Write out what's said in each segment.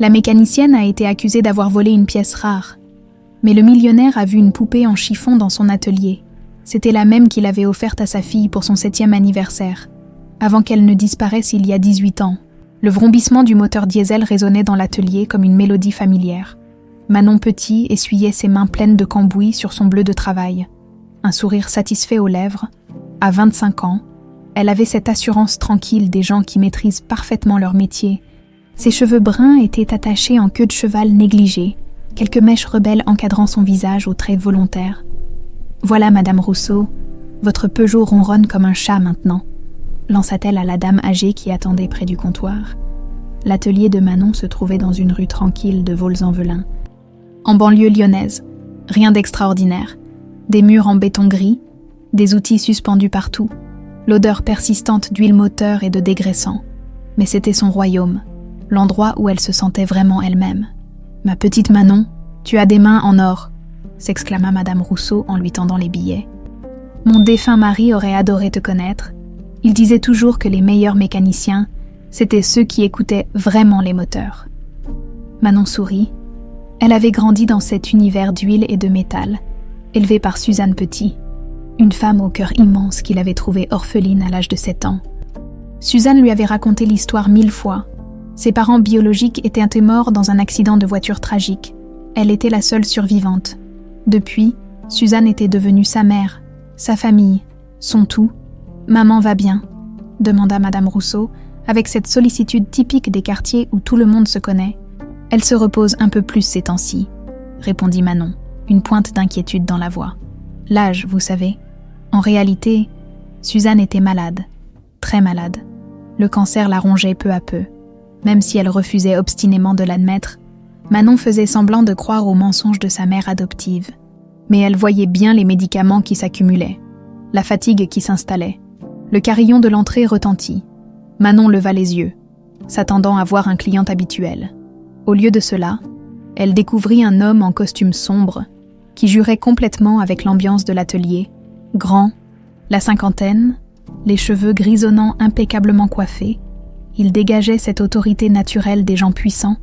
La mécanicienne a été accusée d'avoir volé une pièce rare. Mais le millionnaire a vu une poupée en chiffon dans son atelier. C'était la même qu'il avait offerte à sa fille pour son 7e anniversaire, avant qu'elle ne disparaisse il y a 18 ans. Le vrombissement du moteur diesel résonnait dans l'atelier comme une mélodie familière. Manon Petit essuyait ses mains pleines de cambouis sur son bleu de travail. Un sourire satisfait aux lèvres. À 25 ans, elle avait cette assurance tranquille des gens qui maîtrisent parfaitement leur métier. Ses cheveux bruns étaient attachés en queue de cheval négligée, quelques mèches rebelles encadrant son visage aux traits volontaires. « Voilà, Madame Rousseau, votre Peugeot ronronne comme un chat maintenant », lança-t-elle à la dame âgée qui attendait près du comptoir. L'atelier de Manon se trouvait dans une rue tranquille de Vaux-en-Velin, en banlieue lyonnaise. Rien d'extraordinaire. Des murs en béton gris, des outils suspendus partout, l'odeur persistante d'huile moteur et de dégraissant. Mais c'était son royaume, l'endroit où elle se sentait vraiment elle-même. « Ma petite Manon, tu as des mains en or », s'exclama Madame Rousseau en lui tendant les billets. « Mon défunt mari aurait adoré te connaître. Il disait toujours que les meilleurs mécaniciens, c'étaient ceux qui écoutaient vraiment les moteurs. » Manon sourit. Elle avait grandi dans cet univers d'huile et de métal, élevée par Suzanne Petit, une femme au cœur immense qu'il avait trouvée orpheline à l'âge de 7 ans. Suzanne lui avait raconté l'histoire 1000 fois. Ses parents biologiques étaient morts dans un accident de voiture tragique. Elle était la seule survivante. Depuis, Suzanne était devenue sa mère, sa famille, son tout. « Maman va bien ?» demanda Madame Rousseau, avec cette sollicitude typique des quartiers où tout le monde se connaît. « Elle se repose un peu plus ces temps-ci », répondit Manon, une pointe d'inquiétude dans la voix. « L'âge, vous savez. » En réalité, Suzanne était malade, très malade. Le cancer la rongeait peu à peu. Même si elle refusait obstinément de l'admettre, Manon faisait semblant de croire aux mensonges de sa mère adoptive. Mais elle voyait bien les médicaments qui s'accumulaient, la fatigue qui s'installait. Le carillon de l'entrée retentit. Manon leva les yeux, s'attendant à voir un client habituel. Au lieu de cela, elle découvrit un homme en costume sombre, qui jurait complètement avec l'ambiance de l'atelier, grand, la cinquantaine, les cheveux grisonnants impeccablement coiffés. Il dégageait cette autorité naturelle des gens puissants.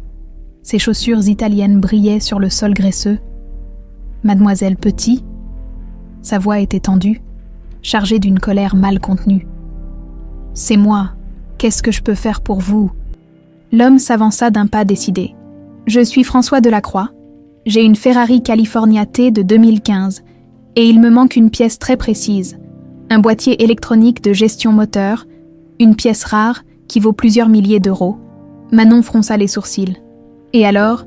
Ses chaussures italiennes brillaient sur le sol graisseux. « Mademoiselle Petit ?» Sa voix était tendue, chargée d'une colère mal contenue. « C'est moi. Qu'est-ce que je peux faire pour vous ?» L'homme s'avança d'un pas décidé. « Je suis François Delacroix. J'ai une Ferrari California T de 2015 et il me manque une pièce très précise, un boîtier électronique de gestion moteur, une pièce rare qui vaut plusieurs milliers d'euros. » Manon fronça les sourcils. « Et alors,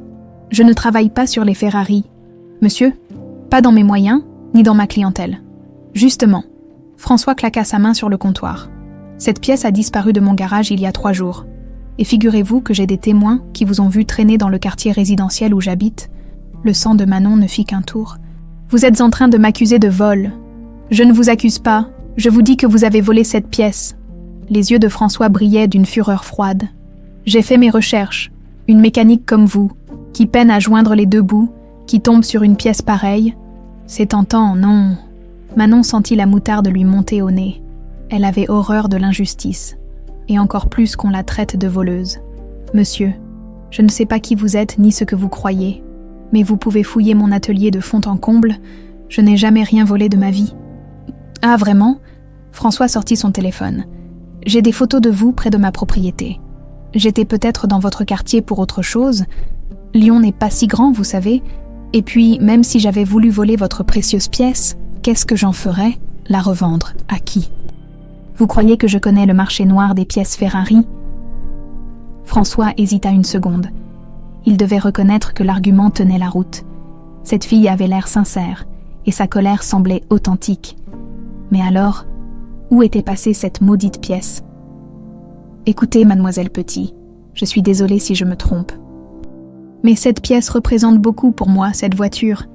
je ne travaille pas sur les Ferrari. Monsieur, pas dans mes moyens, ni dans ma clientèle. » Justement, François claqua sa main sur le comptoir. « Cette pièce a disparu de mon garage il y a 3 jours. Et figurez-vous que j'ai des témoins qui vous ont vu traîner dans le quartier résidentiel où j'habite. » Le sang de Manon ne fit qu'un tour. « Vous êtes en train de m'accuser de vol. Je ne vous accuse pas, je vous dis que vous avez volé cette pièce. » Les yeux de François brillaient d'une fureur froide. « J'ai fait mes recherches. Une mécanique comme vous, qui peine à joindre les 2 bouts, qui tombe sur une pièce pareille. C'est tentant, non ?» Manon sentit la moutarde lui monter au nez. Elle avait horreur de l'injustice, et encore plus qu'on la traite de voleuse. « Monsieur, je ne sais pas qui vous êtes ni ce que vous croyez, mais vous pouvez fouiller mon atelier de fond en comble, je n'ai jamais rien volé de ma vie. »« Ah, vraiment ?» François sortit son téléphone. « J'ai des photos de vous près de ma propriété. J'étais peut-être dans votre quartier pour autre chose. Lyon n'est pas si grand, vous savez. Et puis, même si j'avais voulu voler votre précieuse pièce, qu'est-ce que j'en ferais? La revendre. À qui? Vous croyez que je connais le marché noir des pièces Ferrari ?» François hésita une seconde. Il devait reconnaître que l'argument tenait la route. Cette fille avait l'air sincère, et sa colère semblait authentique. Mais alors, où était passée cette maudite pièce? « Écoutez, mademoiselle Petit, je suis désolée si je me trompe. Mais cette pièce représente beaucoup pour moi, cette voiture. »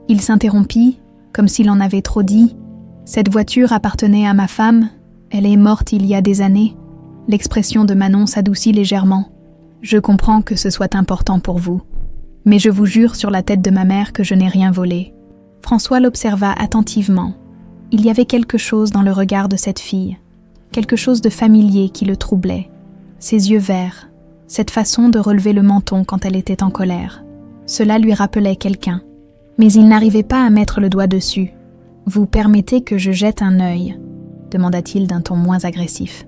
Il s'interrompit, comme s'il en avait trop dit. « Cette voiture appartenait à ma femme, elle est morte il y a des années. » L'expression de Manon s'adoucit légèrement. « Je comprends que ce soit important pour vous, mais je vous jure sur la tête de ma mère que je n'ai rien volé. » François l'observa attentivement. Il y avait quelque chose dans le regard de cette fille, quelque chose de familier qui le troublait. Ses yeux verts, cette façon de relever le menton quand elle était en colère. Cela lui rappelait quelqu'un. Mais il n'arrivait pas à mettre le doigt dessus. « Vous permettez que je jette un œil ?» demanda-t-il d'un ton moins agressif.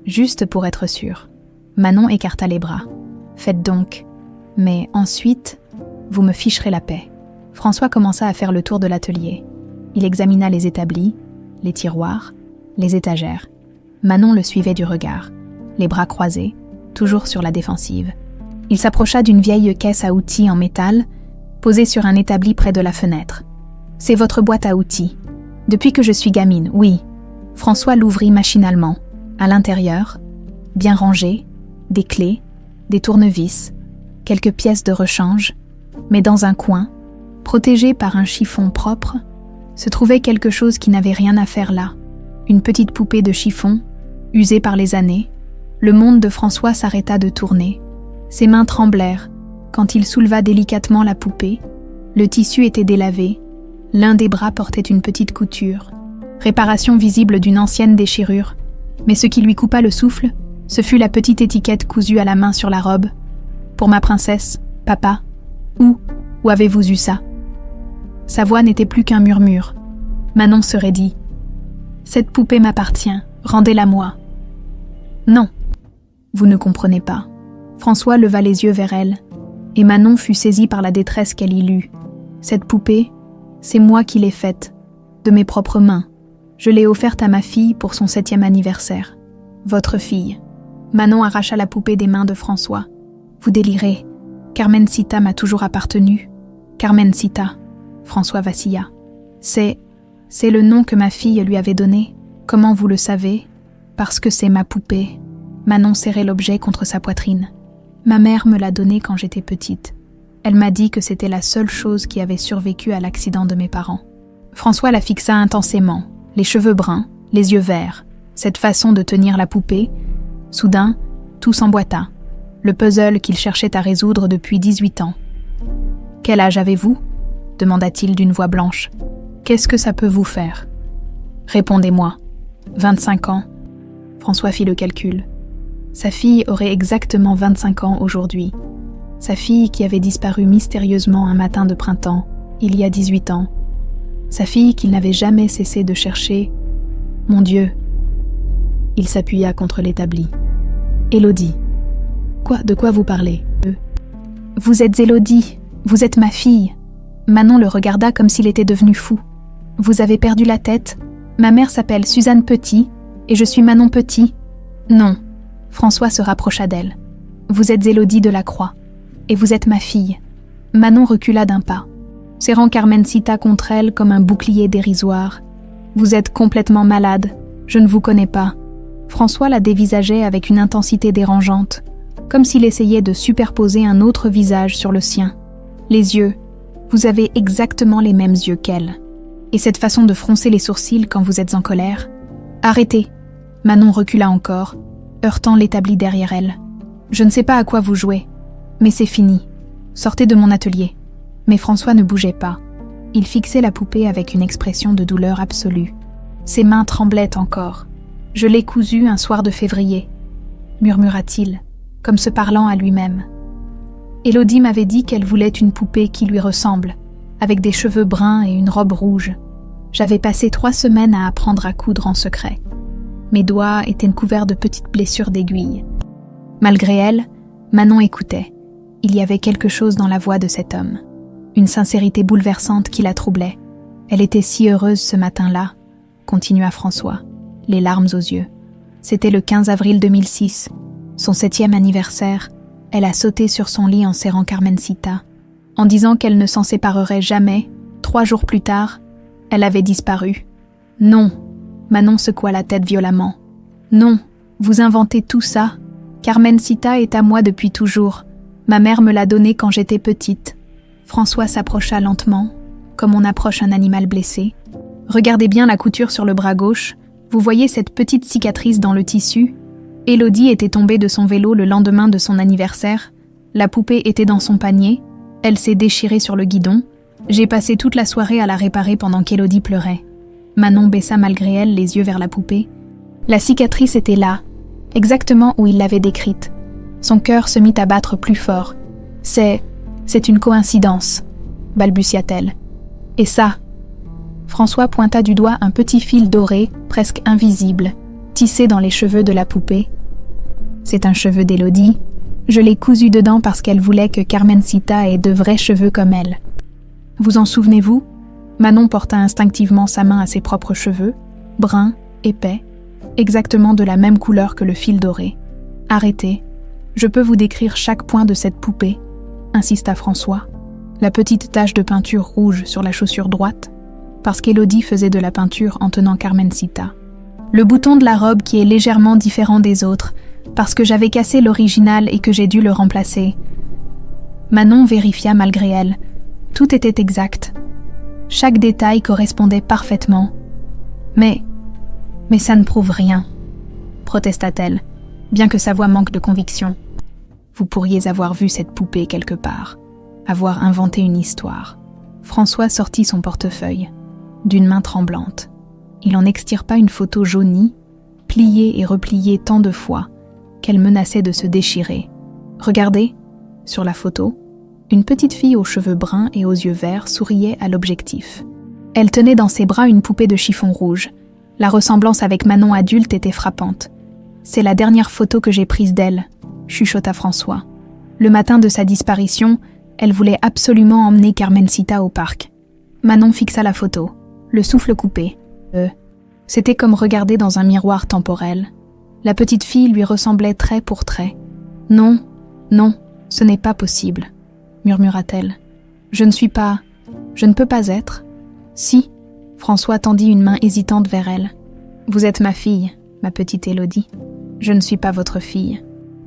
Juste pour être sûr. Manon écarta les bras. « Faites donc. Mais ensuite, vous me ficherez la paix. » François commença à faire le tour de l'atelier. Il examina les établis, les tiroirs, les étagères. Manon le suivait du regard, les bras croisés, toujours sur la défensive. Il s'approcha d'une vieille caisse à outils en métal, posée sur un établi près de la fenêtre. « C'est votre boîte à outils. Depuis que je suis gamine, oui. » François l'ouvrit machinalement. À l'intérieur, bien rangé, des clés, des tournevis, quelques pièces de rechange, mais dans un coin, protégé par un chiffon propre, se trouvait quelque chose qui n'avait rien à faire là. Une petite poupée de chiffon, usée par les années. Le monde de François s'arrêta de tourner. Ses mains tremblèrent quand il souleva délicatement la poupée. Le tissu était délavé. L'un des bras portait une petite couture. Réparation visible d'une ancienne déchirure. Mais ce qui lui coupa le souffle, ce fut la petite étiquette cousue à la main sur la robe. « Pour ma princesse, papa, où avez-vous eu ça ?» Sa voix n'était plus qu'un murmure. Manon se raidit. « Cette poupée m'appartient, rendez-la-moi. » « Non, vous ne comprenez pas. » François leva les yeux vers elle, et Manon fut saisie par la détresse qu'elle y lut. « Cette poupée, c'est moi qui l'ai faite, de mes propres mains. Je l'ai offerte à ma fille pour son 7e anniversaire. Votre fille. » Manon arracha la poupée des mains de François. « Vous délirez. Carmencita m'a toujours appartenu. Carmencita. » François vacilla. « C'est le nom que ma fille lui avait donné. Comment vous le savez ? Parce que c'est ma poupée. » Manon serrait l'objet contre sa poitrine. « Ma mère me l'a donnée quand j'étais petite. Elle m'a dit que c'était la seule chose qui avait survécu à l'accident de mes parents. » François la fixa intensément, les cheveux bruns, les yeux verts, cette façon de tenir la poupée. Soudain, tout s'emboîta. Le puzzle qu'il cherchait à résoudre depuis 18 ans. « Quel âge avez-vous » demanda-t-il d'une voix blanche. « Qu'est-ce que ça peut vous faire ?»« Répondez-moi. »« 25 ans. » François fit le calcul. Sa fille aurait exactement 25 ans aujourd'hui. Sa fille qui avait disparu mystérieusement un matin de printemps, il y a 18 ans. Sa fille qu'il n'avait jamais cessé de chercher. Mon Dieu. Il s'appuya contre l'établi. Élodie. De quoi vous parlez ? Vous êtes Élodie, vous êtes ma fille. Manon le regarda comme s'il était devenu fou. Vous avez perdu la tête. Ma mère s'appelle Suzanne Petit, et je suis Manon Petit. Non. François se rapprocha d'elle. Vous êtes Élodie de la Croix, et vous êtes ma fille. Manon recula d'un pas, serrant Carmencita contre elle comme un bouclier dérisoire. Vous êtes complètement malade, je ne vous connais pas. François la dévisageait avec une intensité dérangeante, comme s'il essayait de superposer un autre visage sur le sien. Les yeux, vous avez exactement les mêmes yeux qu'elle. Et cette façon de froncer les sourcils quand vous êtes en colère. Arrêtez. Manon recula encore, heurtant l'établi derrière elle. Je ne sais pas à quoi vous jouez, mais c'est fini. Sortez de mon atelier. Mais François ne bougeait pas. Il fixait la poupée avec une expression de douleur absolue. Ses mains tremblaient encore. Je l'ai cousue un soir de février, murmura-t-il, comme se parlant à lui-même. Élodie m'avait dit qu'elle voulait une poupée qui lui ressemble, avec des cheveux bruns et une robe rouge. J'avais passé 3 semaines à apprendre à coudre en secret. Mes doigts étaient couverts de petites blessures d'aiguilles. Malgré elle, Manon écoutait. Il y avait quelque chose dans la voix de cet homme. Une sincérité bouleversante qui la troublait. Elle était si heureuse ce matin-là, continua François, les larmes aux yeux. C'était le 15 avril 2006, son 7e anniversaire. Elle a sauté sur son lit en serrant Carmencita. En disant qu'elle ne s'en séparerait jamais, 3 jours plus tard, elle avait disparu. Non, Manon secoua la tête violemment. Non, vous inventez tout ça. Carmencita est à moi depuis toujours. Ma mère me l'a donnée quand j'étais petite. François s'approcha lentement, comme on approche un animal blessé. Regardez bien la couture sur le bras gauche. Vous voyez cette petite cicatrice dans le tissu ? Élodie était tombée de son vélo le lendemain de son anniversaire. La poupée était dans son panier. Elle s'est déchirée sur le guidon. J'ai passé toute la soirée à la réparer pendant qu'Élodie pleurait. Manon baissa malgré elle les yeux vers la poupée. La cicatrice était là, exactement où il l'avait décrite. Son cœur se mit à battre plus fort. « C'est une coïncidence », balbutia-t-elle. « Et ça ?» François pointa du doigt un petit fil doré, presque invisible, tissé dans les cheveux de la poupée. « C'est un cheveu d'Élodie. Je l'ai cousu dedans parce qu'elle voulait que Carmencita ait de vrais cheveux comme elle. » Vous en souvenez-vous ? Manon porta instinctivement sa main à ses propres cheveux, bruns, épais, exactement de la même couleur que le fil doré. « Arrêtez, je peux vous décrire chaque point de cette poupée, » insista François. La petite tache de peinture rouge sur la chaussure droite, parce qu'Élodie faisait de la peinture en tenant Carmencita. Le bouton de la robe qui est légèrement différent des autres, parce que j'avais cassé l'original et que j'ai dû le remplacer. Manon vérifia malgré elle. Tout était exact. Chaque détail correspondait parfaitement. Mais ça ne prouve rien, protesta-t-elle, bien que sa voix manque de conviction. Vous pourriez avoir vu cette poupée quelque part, avoir inventé une histoire. François sortit son portefeuille, d'une main tremblante. Il en extirpa une photo jaunie, pliée et repliée tant de fois qu'elle menaçait de se déchirer. Regardez, sur la photo, une petite fille aux cheveux bruns et aux yeux verts souriait à l'objectif. Elle tenait dans ses bras une poupée de chiffon rouge. La ressemblance avec Manon adulte était frappante. « C'est la dernière photo que j'ai prise d'elle », chuchota François. Le matin de sa disparition, elle voulait absolument emmener Carmencita au parc. Manon fixa la photo, le souffle coupé. C'était comme regarder dans un miroir temporel. La petite fille lui ressemblait trait pour trait. « Non, ce n'est pas possible », murmura-t-elle. « Je ne peux pas être. » « Si », François tendit une main hésitante vers elle. « Vous êtes ma fille, ma petite Élodie. Je ne suis pas votre fille. »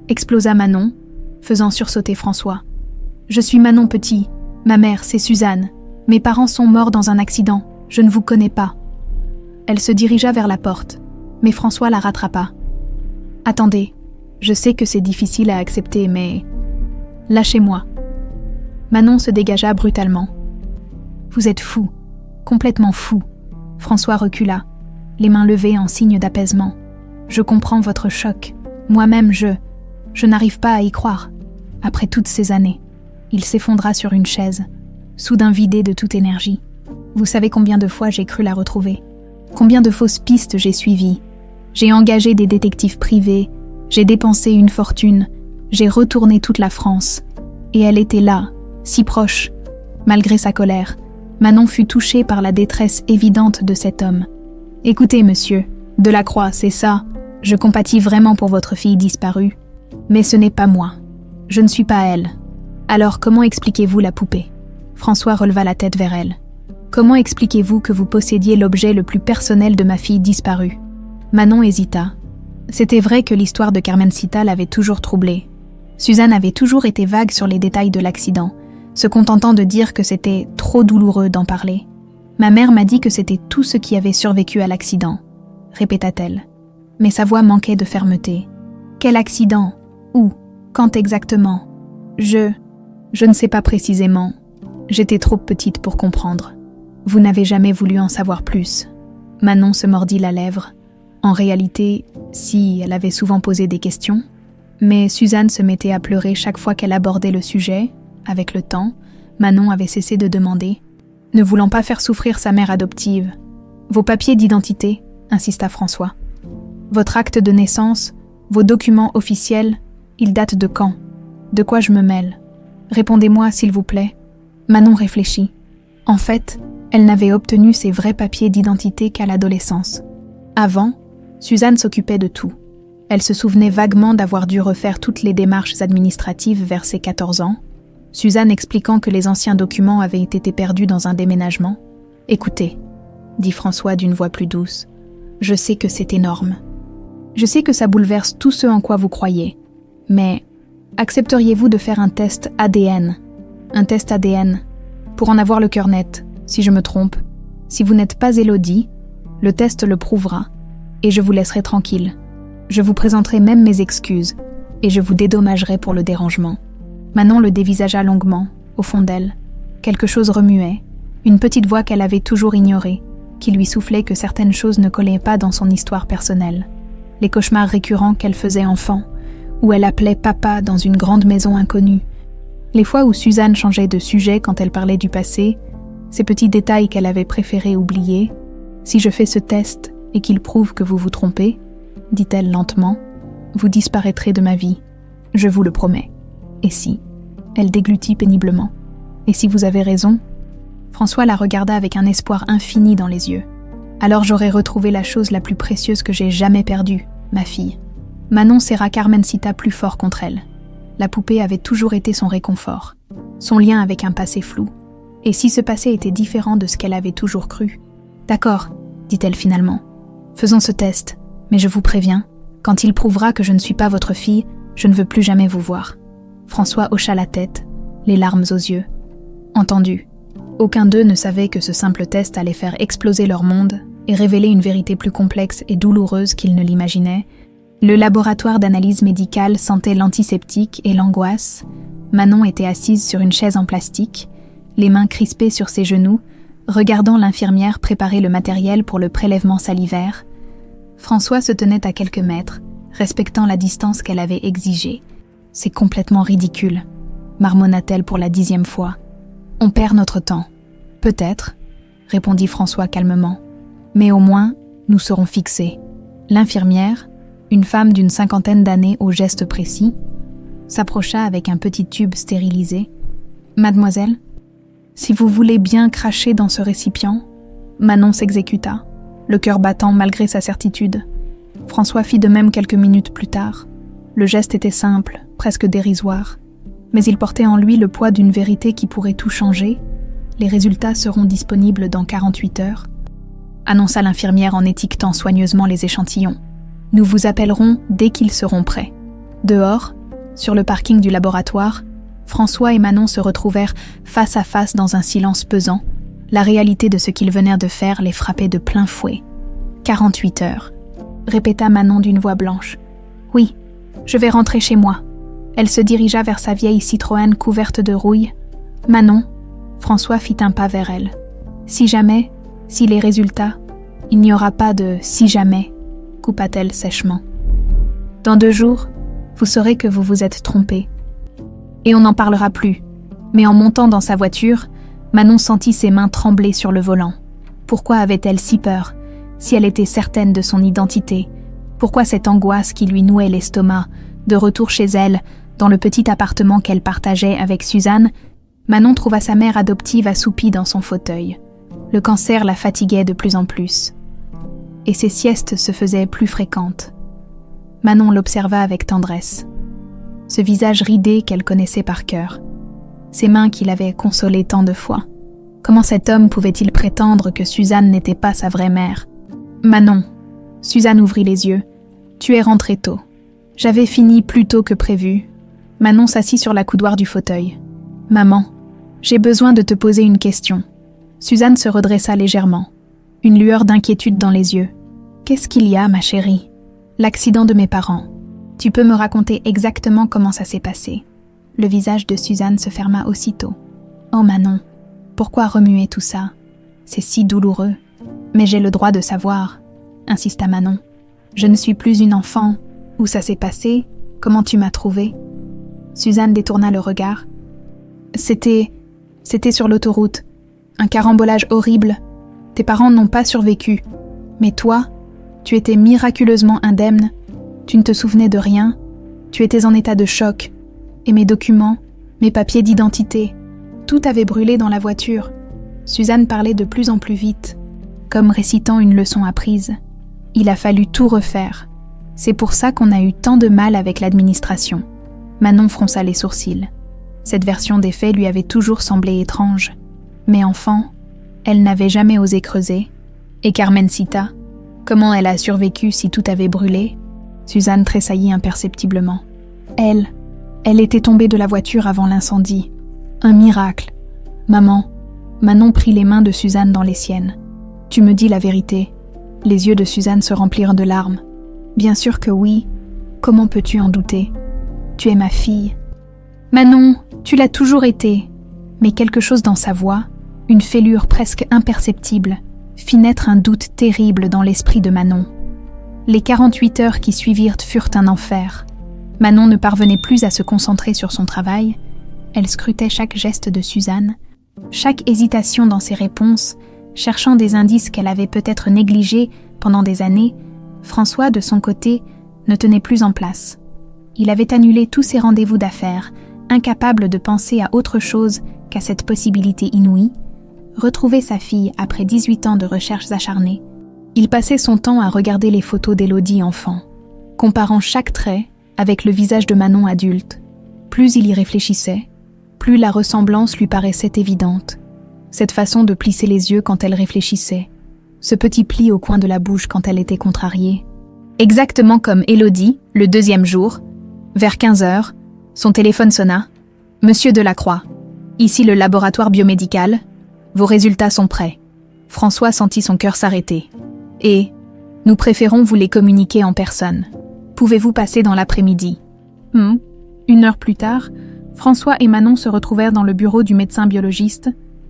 Explosa Manon, faisant sursauter François. « Je suis Manon Petit. Ma mère, c'est Suzanne. Mes parents sont morts dans un accident. Je ne vous connais pas. » Elle se dirigea vers la porte, mais François la rattrapa. « Attendez, je sais que c'est difficile à accepter, mais... Lâchez-moi. » Manon se dégagea brutalement. « Vous êtes fou, complètement fou. » François recula, les mains levées en signe d'apaisement. « Je comprends votre choc. Moi-même, je n'arrive pas à y croire. Après toutes ces années. » Il s'effondra sur une chaise, soudain vidé de toute énergie. « Vous savez combien de fois j'ai cru la retrouver? Combien de fausses pistes j'ai suivies? J'ai engagé des détectives privés, j'ai dépensé une fortune, j'ai retourné toute la France. Et elle était là, si proche. » Malgré sa colère, Manon fut touchée par la détresse évidente de cet homme. « Écoutez, monsieur, Delacroix, c'est ça. Je compatis vraiment pour votre fille disparue. Mais ce n'est pas moi. Je ne suis pas elle. Alors comment expliquez-vous la poupée ?» François releva la tête vers elle. « Comment expliquez-vous que vous possédiez l'objet le plus personnel de ma fille disparue ?» Manon hésita. C'était vrai que l'histoire de Carmencita l'avait toujours troublée. Suzanne avait toujours été vague sur les détails de l'accident, se contentant de dire que c'était trop douloureux d'en parler. « Ma mère m'a dit que c'était tout ce qui avait survécu à l'accident », répéta-t-elle. Mais sa voix manquait de fermeté. « Quel accident? Où? Quand exactement? Je ne sais pas précisément. J'étais trop petite pour comprendre. Vous n'avez jamais voulu en savoir plus. » Manon se mordit la lèvre. En réalité, si, elle avait souvent posé des questions, mais Suzanne se mettait à pleurer chaque fois qu'elle abordait le sujet. Avec le temps, Manon avait cessé de demander, ne voulant pas faire souffrir sa mère adoptive. « Vos papiers d'identité », insista François. « Votre acte de naissance, vos documents officiels, ils datent de quand? De quoi je me mêle? Répondez-moi, s'il vous plaît. » Manon réfléchit. En fait, elle n'avait obtenu ses vrais papiers d'identité qu'à l'adolescence. Avant, Suzanne s'occupait de tout. Elle se souvenait vaguement d'avoir dû refaire toutes les démarches administratives vers ses 14 ans, Suzanne expliquant que les anciens documents avaient été perdus dans un déménagement. « Écoutez, » dit François d'une voix plus douce, « je sais que c'est énorme. Je sais que ça bouleverse tout ce en quoi vous croyez. Mais accepteriez-vous de faire un test ADN? Un test ADN, pour en avoir le cœur net, si je me trompe. Si vous n'êtes pas Élodie, le test le prouvera, et je vous laisserai tranquille. Je vous présenterai même mes excuses, et je vous dédommagerai pour le dérangement. » Manon le dévisagea longuement, au fond d'elle. Quelque chose remuait, une petite voix qu'elle avait toujours ignorée, qui lui soufflait que certaines choses ne collaient pas dans son histoire personnelle. Les cauchemars récurrents qu'elle faisait enfant, où elle appelait papa dans une grande maison inconnue, les fois où Suzanne changeait de sujet quand elle parlait du passé, ces petits détails qu'elle avait préféré oublier. Si je fais ce test et qu'il prouve que vous vous trompez, dit-elle lentement, vous disparaîtrez de ma vie, je vous le promets. Et si? Elle déglutit péniblement. Et si vous avez raison? François la regarda avec un espoir infini dans les yeux. Alors j'aurais retrouvé la chose la plus précieuse que j'ai jamais perdue, ma fille. Manon serra Carmencita plus fort contre elle. La poupée avait toujours été son réconfort, son lien avec un passé flou. Et si ce passé était différent de ce qu'elle avait toujours cru? D'accord, dit-elle finalement. Faisons ce test, mais je vous préviens, quand il prouvera que je ne suis pas votre fille, je ne veux plus jamais vous voir. François hocha la tête, les larmes aux yeux. Entendu. Aucun d'eux ne savait que ce simple test allait faire exploser leur monde et révéler une vérité plus complexe et douloureuse qu'ils ne l'imaginaient. Le laboratoire d'analyse médicale sentait l'antiseptique et l'angoisse. Manon était assise sur une chaise en plastique, les mains crispées sur ses genoux, regardant l'infirmière préparer le matériel pour le prélèvement salivaire. François se tenait à quelques mètres, respectant la distance qu'elle avait exigée. « C'est complètement ridicule », marmonna-t-elle pour la 10e fois. « On perd notre temps. »« Peut-être », répondit François calmement. « Mais au moins, nous serons fixés. » L'infirmière, une femme d'une 50aine d'années au geste précis, s'approcha avec un petit tube stérilisé. « Mademoiselle, si vous voulez bien cracher dans ce récipient. » Manon s'exécuta, le cœur battant malgré sa certitude. François fit de même quelques minutes plus tard. Le geste était simple, presque dérisoire, mais il portait en lui le poids d'une vérité qui pourrait tout changer. Les résultats seront disponibles dans 48 heures, annonça l'infirmière en étiquetant soigneusement les échantillons. Nous vous appellerons dès qu'ils seront prêts. Dehors, sur le parking du laboratoire, François et Manon se retrouvèrent face à face dans un silence pesant. La réalité de ce qu'ils venaient de faire les frappait de plein fouet. 48 heures, répéta Manon d'une voix blanche. Oui, je vais rentrer chez moi. Elle se dirigea vers sa vieille Citroën couverte de rouille. Manon, François fit un pas vers elle. Si jamais, si les résultats, il n'y aura pas de si jamais, coupa-t-elle sèchement. Dans 2 jours, vous saurez que vous vous êtes trompé. Et on n'en parlera plus. Mais en montant dans sa voiture, Manon sentit ses mains trembler sur le volant. Pourquoi avait-elle si peur, si elle était certaine de son identité? Pourquoi cette angoisse qui lui nouait l'estomac? De retour chez elle, dans le petit appartement qu'elle partageait avec Suzanne, Manon trouva sa mère adoptive assoupie dans son fauteuil. Le cancer la fatiguait de plus en plus. Et ses siestes se faisaient plus fréquentes. Manon l'observa avec tendresse. Ce visage ridé qu'elle connaissait par cœur. Ses mains qui l'avaient consolée tant de fois. Comment cet homme pouvait-il prétendre que Suzanne n'était pas sa vraie mère? Manon, Suzanne ouvrit les yeux. Tu es rentrée tôt. J'avais fini plus tôt que prévu. Manon s'assit sur la coudoir du fauteuil. Maman, j'ai besoin de te poser une question. Suzanne se redressa légèrement, une lueur d'inquiétude dans les yeux. Qu'est-ce qu'il y a, ma chérie? L'accident de mes parents. Tu peux me raconter exactement comment ça s'est passé? Le visage de Suzanne se ferma aussitôt. Oh Manon, pourquoi remuer tout ça? C'est si douloureux. Mais j'ai le droit de savoir, insista Manon. Je ne suis plus une enfant. Où ça s'est passé? Comment tu m'as trouvée? Suzanne détourna le regard. C'était sur l'autoroute. Un carambolage horrible. Tes parents n'ont pas survécu. Mais toi, tu étais miraculeusement indemne. Tu ne te souvenais de rien. Tu étais en état de choc. Et mes documents, mes papiers d'identité, tout avait brûlé dans la voiture. Suzanne parlait de plus en plus vite, comme récitant une leçon apprise. Il a fallu tout refaire. C'est pour ça qu'on a eu tant de mal avec l'administration. Manon fronça les sourcils. Cette version des faits lui avait toujours semblé étrange. Mais enfant, elle n'avait jamais osé creuser. Et Carmencita, comment elle a survécu si tout avait brûlé? Suzanne tressaillit imperceptiblement. Elle était tombée de la voiture avant l'incendie. Un miracle. Maman, Manon prit les mains de Suzanne dans les siennes. Tu me dis la vérité. Les yeux de Suzanne se remplirent de larmes. Bien sûr que oui. Comment peux-tu en douter? Tu es ma fille. Manon, tu l'as toujours été. Mais quelque chose dans sa voix, une fêlure presque imperceptible, fit naître un doute terrible dans l'esprit de Manon. Les 48 heures qui suivirent furent un enfer. Manon ne parvenait plus à se concentrer sur son travail. Elle scrutait chaque geste de Suzanne, chaque hésitation dans ses réponses, cherchant des indices qu'elle avait peut-être négligés pendant des années. François, de son côté, ne tenait plus en place. Il avait annulé tous ses rendez-vous d'affaires, incapable de penser à autre chose qu'à cette possibilité inouïe, retrouver sa fille après 18 ans de recherches acharnées. Il passait son temps à regarder les photos d'Élodie enfant, comparant chaque trait avec le visage de Manon adulte. Plus il y réfléchissait, plus la ressemblance lui paraissait évidente. Cette façon de plisser les yeux quand elle réfléchissait, ce petit pli au coin de la bouche quand elle était contrariée. Exactement comme Élodie, le deuxième jour, vers 15 heures, son téléphone sonna. « Monsieur Delacroix, ici le laboratoire biomédical, vos résultats sont prêts. » François sentit son cœur s'arrêter. « Et nous préférons vous les communiquer en personne. Pouvez-vous passer dans l'après-midi ?» 1 heure plus tard, François et Manon se retrouvèrent dans le bureau du médecin biologiste,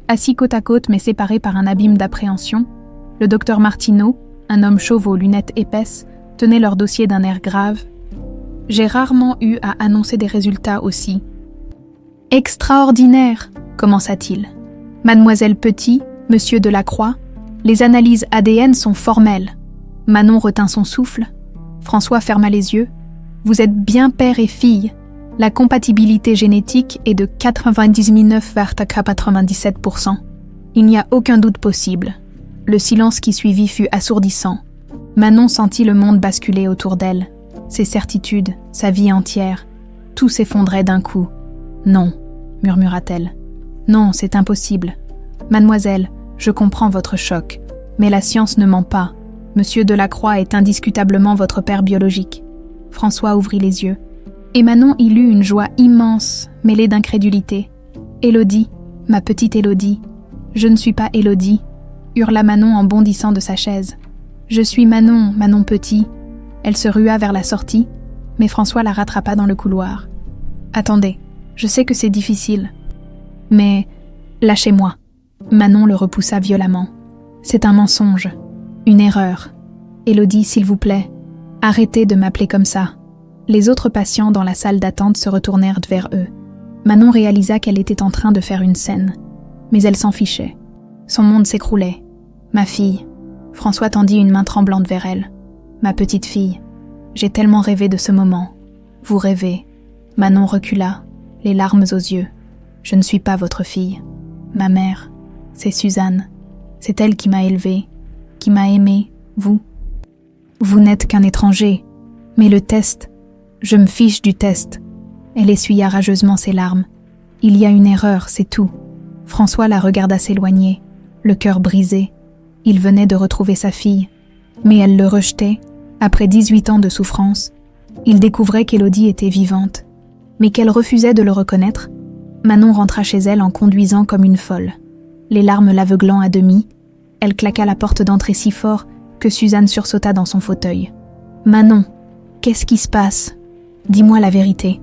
assis côte à côte mais séparés par un abîme d'appréhension. Le docteur Martineau, un homme chauve aux lunettes épaisses, tenait leur dossier d'un air grave. « J'ai rarement eu à annoncer des résultats aussi. »« Extraordinaire !» commença-t-il. « Mademoiselle Petit, Monsieur Delacroix, les analyses ADN sont formelles. » Manon retint son souffle. François ferma les yeux. « Vous êtes bien père et fille. La compatibilité génétique est de 99,97%. Il n'y a aucun doute possible. » Le silence qui suivit fut assourdissant. Manon sentit le monde basculer autour d'elle. Ses certitudes, sa vie entière, tout s'effondrait d'un coup. « Non, » murmura-t-elle. « Non, c'est impossible. Mademoiselle, je comprends votre choc, mais la science ne ment pas. Monsieur Delacroix est indiscutablement votre père biologique. » François ouvrit les yeux. Et Manon y lut une joie immense, mêlée d'incrédulité. « Élodie, ma petite Élodie. »« Je ne suis pas Élodie » hurla Manon en bondissant de sa chaise. « Je suis Manon, Manon Petit. » Elle se rua vers la sortie, mais François la rattrapa dans le couloir. « Attendez, je sais que c'est difficile. Mais lâchez-moi. » Manon le repoussa violemment. « C'est un mensonge, une erreur. Élodie, s'il vous plaît, arrêtez de m'appeler comme ça. » Les autres patients dans la salle d'attente se retournèrent vers eux. Manon réalisa qu'elle était en train de faire une scène, mais elle s'en fichait. Son monde s'écroulait. « Ma fille. » François tendit une main tremblante vers elle. « Ma petite fille. J'ai tellement rêvé de ce moment. » « Vous rêvez. » Manon recula, les larmes aux yeux. « Je ne suis pas votre fille. Ma mère, c'est Suzanne. C'est elle qui m'a élevée, qui m'a aimée, vous. Vous n'êtes qu'un étranger. Mais le test, je me fiche du test. » Elle essuya rageusement ses larmes. « Il y a une erreur, c'est tout. » François la regarda s'éloigner, le cœur brisé. Il venait de retrouver sa fille, mais elle le rejetait. Après 18 ans de souffrance, il découvrait qu'Élodie était vivante, mais qu'elle refusait de le reconnaître. Manon rentra chez elle en conduisant comme une folle. Les larmes l'aveuglant à demi, elle claqua la porte d'entrée si fort que Suzanne sursauta dans son fauteuil. « Manon, qu'est-ce qui se passe ? Dis-moi la vérité. »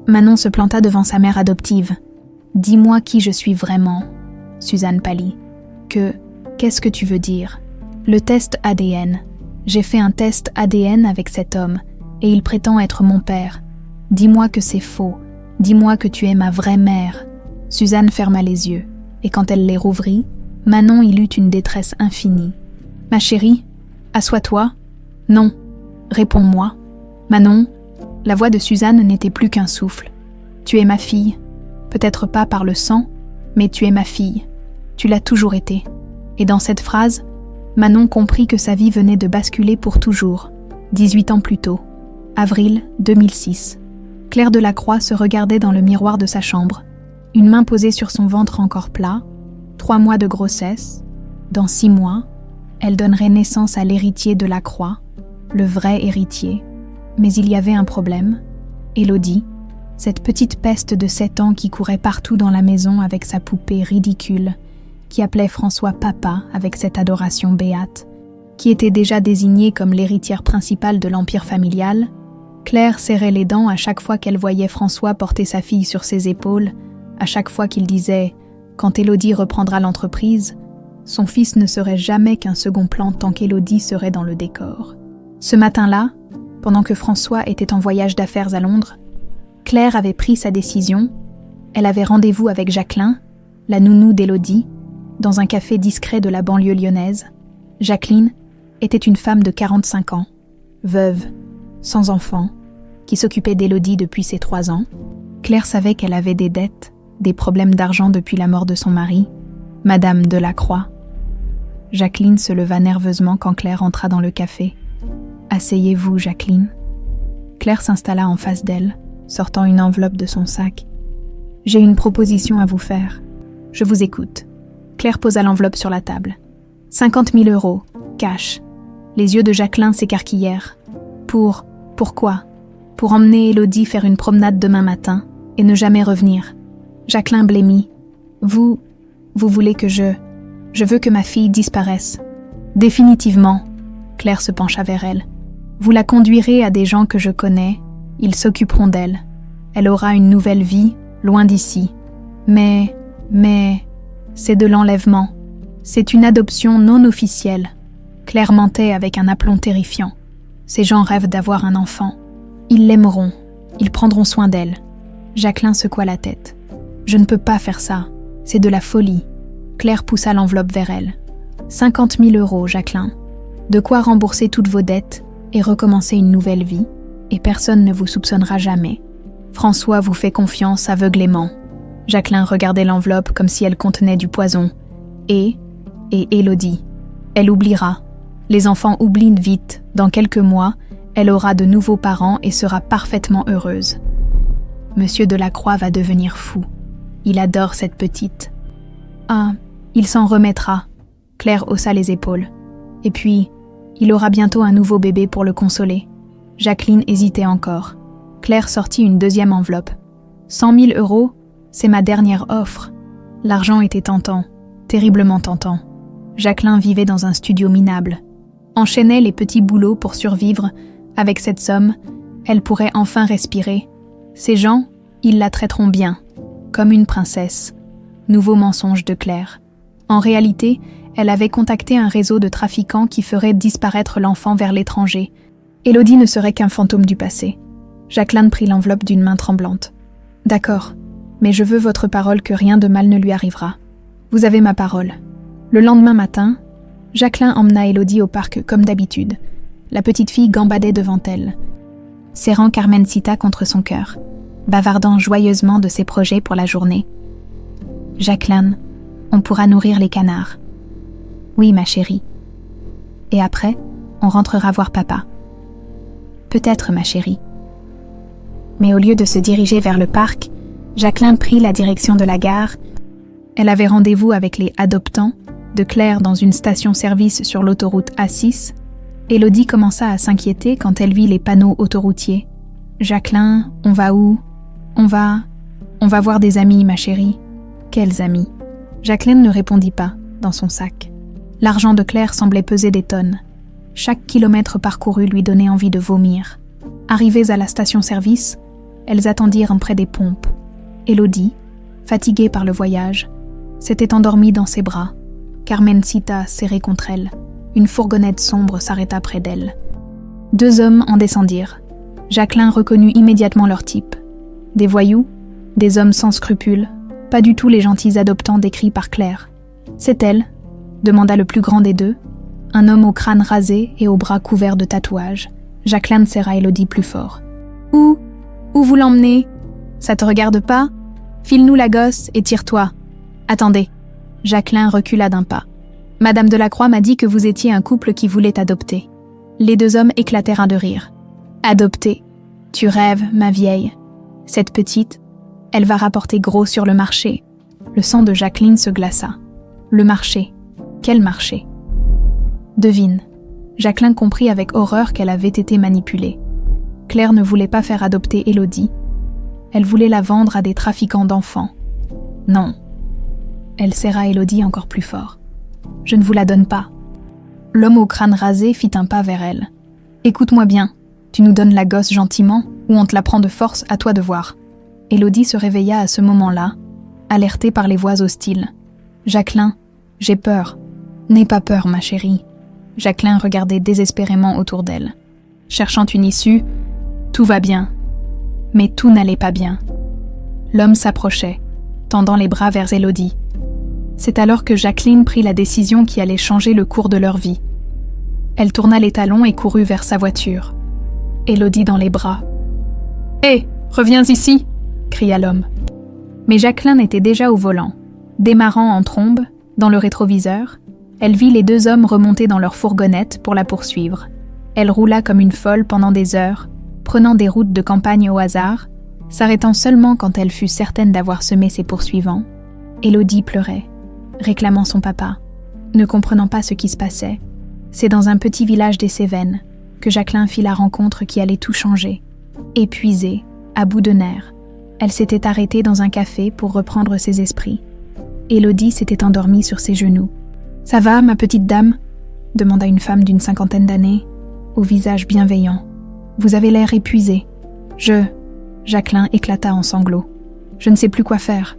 Manon se planta devant sa mère adoptive. « Dis-moi qui je suis vraiment. » Suzanne pâlit. « Qu'est-ce que tu veux dire ? » « Le test ADN. J'ai fait un test ADN avec cet homme, et il prétend être mon père. Dis-moi que c'est faux. Dis-moi que tu es ma vraie mère. » Suzanne ferma les yeux, et quand elle les rouvrit, Manon y lut une détresse infinie. « Ma chérie, assois-toi. »« Non. Réponds-moi. »« Manon. » La voix de Suzanne n'était plus qu'un souffle. « Tu es ma fille. Peut-être pas par le sang, mais tu es ma fille. Tu l'as toujours été. » Et dans cette phrase, Manon comprit que sa vie venait de basculer pour toujours, 18 ans plus tôt, avril 2006. Claire Delacroix se regardait dans le miroir de sa chambre, une main posée sur son ventre encore plat, 3 mois de grossesse. Dans 6 mois, elle donnerait naissance à l'héritier Delacroix, le vrai héritier. Mais il y avait un problème. Élodie, cette petite peste de 7 ans qui courait partout dans la maison avec sa poupée ridicule, qui appelait François papa avec cette adoration béate, qui était déjà désignée comme l'héritière principale de l'empire familial. Claire serrait les dents à chaque fois qu'elle voyait François porter sa fille sur ses épaules, à chaque fois qu'il disait « Quand Élodie reprendra l'entreprise, son fils ne serait jamais qu'un second plan tant qu'Élodie serait dans le décor. » Ce matin-là, pendant que François était en voyage d'affaires à Londres, Claire avait pris sa décision. Elle avait rendez-vous avec Jacqueline, la nounou d'Élodie, dans un café discret de la banlieue lyonnaise. Jacqueline était une femme de 45 ans, veuve, sans enfant, qui s'occupait d'Élodie depuis ses 3 ans. Claire savait qu'elle avait des dettes, des problèmes d'argent depuis la mort de son mari, Madame Delacroix. Jacqueline se leva nerveusement quand Claire entra dans le café. « Asseyez-vous, Jacqueline. » Claire s'installa en face d'elle, sortant une enveloppe de son sac. « J'ai une proposition à vous faire. Je vous écoute. » Claire posa l'enveloppe sur la table. 50 000 €, cash. Les yeux de Jacqueline s'écarquillèrent. Pourquoi ? Pour emmener Élodie faire une promenade demain matin et ne jamais revenir. Jacqueline blêmit. Vous voulez que je veux que ma fille disparaisse. Définitivement. Claire se pencha vers elle. Vous la conduirez à des gens que je connais. Ils s'occuperont d'elle. Elle aura une nouvelle vie, loin d'ici. Mais, c'est de l'enlèvement. C'est une adoption non officielle. Claire mentait avec un aplomb terrifiant. Ces gens rêvent d'avoir un enfant. Ils l'aimeront. Ils prendront soin d'elle. Jacqueline secoua la tête. Je ne peux pas faire ça. C'est de la folie. Claire poussa l'enveloppe vers elle. 50 000 €, Jacqueline. De quoi rembourser toutes vos dettes et recommencer une nouvelle vie, et personne ne vous soupçonnera jamais. François vous fait confiance aveuglément. Jacqueline regardait l'enveloppe comme si elle contenait du poison. Et Élodie. Elle oubliera. Les enfants oublient vite. Dans quelques mois, elle aura de nouveaux parents et sera parfaitement heureuse. Monsieur Delacroix va devenir fou. Il adore cette petite. Ah, il s'en remettra. Claire haussa les épaules. Et puis, il aura bientôt un nouveau bébé pour le consoler. Jacqueline hésitait encore. Claire sortit une deuxième enveloppe. 100 000 €, c'est ma dernière offre. L'argent était tentant, terriblement tentant. Jacqueline vivait dans un studio minable. Enchaînait les petits boulots pour survivre. Avec cette somme, elle pourrait enfin respirer. Ces gens, ils la traiteront bien, comme une princesse. Nouveau mensonge de Claire. En réalité, elle avait contacté un réseau de trafiquants qui ferait disparaître l'enfant vers l'étranger. Élodie ne serait qu'un fantôme du passé. Jacqueline prit l'enveloppe d'une main tremblante. « D'accord, mais je veux votre parole que rien de mal ne lui arrivera. Vous avez ma parole. » Le lendemain matin, Jacqueline emmena Élodie au parc comme d'habitude. La petite fille gambadait devant elle, serrant Carmencita contre son cœur, bavardant joyeusement de ses projets pour la journée. « Jacqueline, on pourra nourrir les canards. »« Oui, ma chérie. »« Et après, on rentrera voir papa. »« Peut-être, ma chérie. » Mais au lieu de se diriger vers le parc, Jacqueline prit la direction de la gare. Elle avait rendez-vous avec les adoptants de Claire dans une station-service sur l'autoroute A6. Élodie commença à s'inquiéter quand elle vit les panneaux autoroutiers. « Jacqueline, on va où ? On va voir des amis, ma chérie. »« Quels amis ?» Jacqueline ne répondit pas, dans son sac. L'argent de Claire semblait peser des tonnes. Chaque kilomètre parcouru lui donnait envie de vomir. Arrivées à la station-service, elles attendirent près des pompes. Élodie, fatiguée par le voyage, s'était endormie dans ses bras. Carmencita serrée contre elle. Une fourgonnette sombre s'arrêta près d'elle. 2 hommes en descendirent. Jacqueline reconnut immédiatement leur type. Des voyous, des hommes sans scrupules, pas du tout les gentils adoptants décrits par Claire. « C'est elle ?» demanda le plus grand des deux, un homme au crâne rasé et aux bras couverts de tatouages. Jacqueline serra Élodie plus fort. « Où vous l'emmenez ? Ça te regarde pas ? File-nous la gosse et tire-toi. Attendez. » Jacqueline recula d'un pas. « Madame Delacroix m'a dit que vous étiez un couple qui voulait adopter. » Les 2 hommes éclatèrent de rire. « Adopter ? Tu rêves, ma vieille. Cette petite, elle va rapporter gros sur le marché. » Le sang de Jacqueline se glaça. Le marché. Quel marché ? Devine. Jacqueline comprit avec horreur qu'elle avait été manipulée. Claire ne voulait pas faire adopter Élodie. Elle voulait la vendre à des trafiquants d'enfants. Non. Elle serra Élodie encore plus fort. « Je ne vous la donne pas. » L'homme au crâne rasé fit un pas vers elle. « Écoute-moi bien, tu nous donnes la gosse gentiment ou on te la prend de force, à toi de voir. » Élodie se réveilla à ce moment-là, alertée par les voix hostiles. « Jacqueline, j'ai peur. » « N'aie pas peur, ma chérie. » Jacqueline regardait désespérément autour d'elle. cherchant une issue. Tout va bien. Mais tout n'allait pas bien. L'homme s'approchait, tendant les bras vers Élodie. C'est alors que Jacqueline prit la décision qui allait changer le cours de leur vie. Elle tourna les talons et courut vers sa voiture. Élodie dans les bras. « Hé, reviens ici !» cria l'homme. Mais Jacqueline était déjà au volant. Démarrant en trombe, dans le rétroviseur, elle vit les deux hommes remonter dans leur fourgonnette pour la poursuivre. Elle roula comme une folle pendant des heures, prenant des routes de campagne au hasard, s'arrêtant seulement quand elle fut certaine d'avoir semé ses poursuivants. Élodie pleurait, réclamant son papa, ne comprenant pas ce qui se passait. C'est dans un petit village des Cévennes que Jacqueline fit la rencontre qui allait tout changer. Épuisée, à bout de nerfs, elle s'était arrêtée dans un café pour reprendre ses esprits. Élodie s'était endormie sur ses genoux. « Ça va, ma petite dame ?» demanda une femme d'une 50aine d'années, au visage bienveillant. « Vous avez l'air épuisée. » Jacqueline éclata en sanglots. « Je ne sais plus quoi faire. »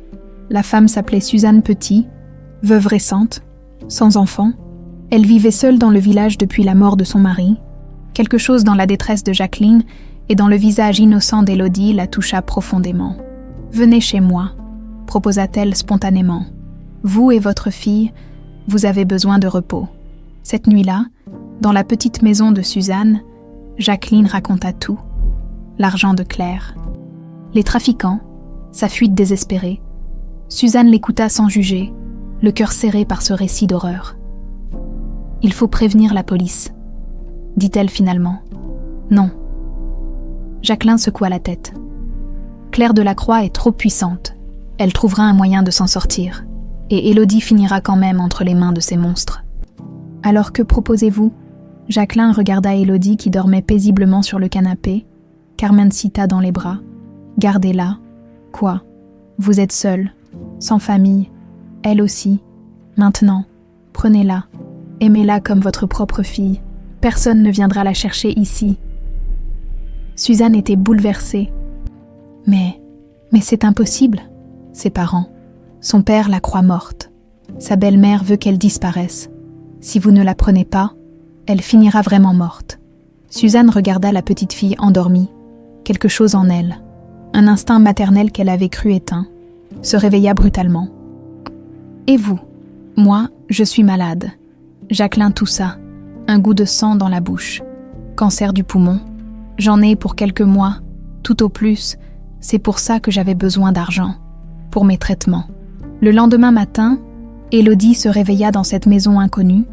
La femme s'appelait Suzanne Petit, veuve récente, sans enfant. Elle vivait seule dans le village depuis la mort de son mari. Quelque chose dans la détresse de Jacqueline et dans le visage innocent d'Élodie la toucha profondément. « Venez chez moi », proposa-t-elle spontanément. « Vous et votre fille, vous avez besoin de repos. » Cette nuit-là, dans la petite maison de Suzanne, Jacqueline raconta tout. L'argent de Claire, les trafiquants, sa fuite désespérée. Suzanne l'écouta sans juger, le cœur serré par ce récit d'horreur. « Il faut prévenir la police », dit-elle finalement. « Non. » Jacqueline secoua la tête. « Claire Delacroix est trop puissante. Elle trouvera un moyen de s'en sortir. Et Élodie finira quand même entre les mains de ces monstres. » « Alors que proposez-vous » Jacqueline regarda Élodie qui dormait paisiblement sur le canapé, Carmencita dans les bras. « Gardez-la. »« Quoi ? Vous êtes seule, sans famille. Elle aussi. Maintenant, prenez-la. Aimez-la comme votre propre fille. Personne ne viendra la chercher ici. » Suzanne était bouleversée. « Mais c'est impossible. Ses parents. Son père la croit morte. Sa belle-mère veut qu'elle disparaisse. Si vous ne la prenez pas, elle finira vraiment morte. » Suzanne regarda la petite fille endormie. Quelque chose en elle, un instinct maternel qu'elle avait cru éteint, se réveilla brutalement. « Et vous ? Moi, je suis malade. » Jacqueline toussa, un goût de sang dans la bouche. « Cancer du poumon. J'en ai pour quelques mois, tout au plus. C'est pour ça que j'avais besoin d'argent, pour mes traitements. » Le lendemain matin, Élodie se réveilla dans cette maison inconnue,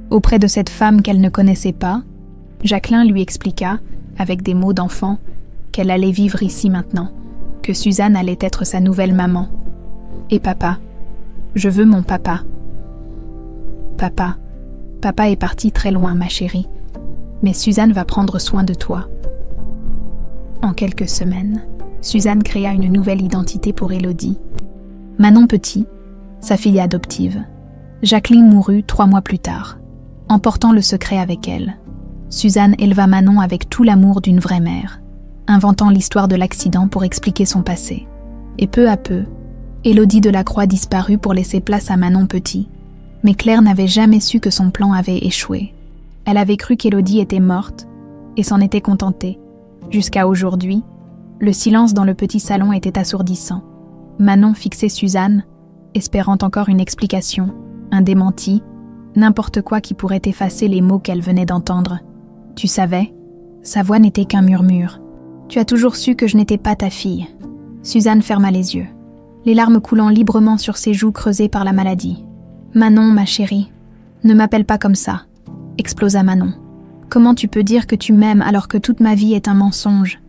auprès de cette femme qu'elle ne connaissait pas. Jacqueline lui expliqua, avec des mots d'enfant, qu'elle allait vivre ici maintenant, que Suzanne allait être sa nouvelle maman. « Et papa ? Je veux mon papa. »« Papa est parti très loin, ma chérie. Mais Suzanne va prendre soin de toi. » En quelques semaines, Suzanne créa une nouvelle identité pour Élodie. Manon Petit, sa fille adoptive. Jacqueline mourut 3 mois plus tard, emportant le secret avec elle. Suzanne éleva Manon avec tout l'amour d'une vraie mère, inventant l'histoire de l'accident pour expliquer son passé. Et peu à peu, Élodie Delacroix disparut pour laisser place à Manon Petit. Mais Claire n'avait jamais su que son plan avait échoué. Elle avait cru qu'Élodie était morte et s'en était contentée. Jusqu'à aujourd'hui, le silence dans le petit salon était assourdissant. Manon fixait Suzanne, espérant encore une explication, un démenti, n'importe quoi qui pourrait effacer les mots qu'elle venait d'entendre. « Tu savais ?» Sa voix n'était qu'un murmure. « Tu as toujours su que je n'étais pas ta fille. » Suzanne ferma les yeux, les larmes coulant librement sur ses joues creusées par la maladie. « Manon, ma chérie, ne m'appelle pas comme ça !» explosa Manon. « Comment tu peux dire que tu m'aimes alors que toute ma vie est un mensonge ?»«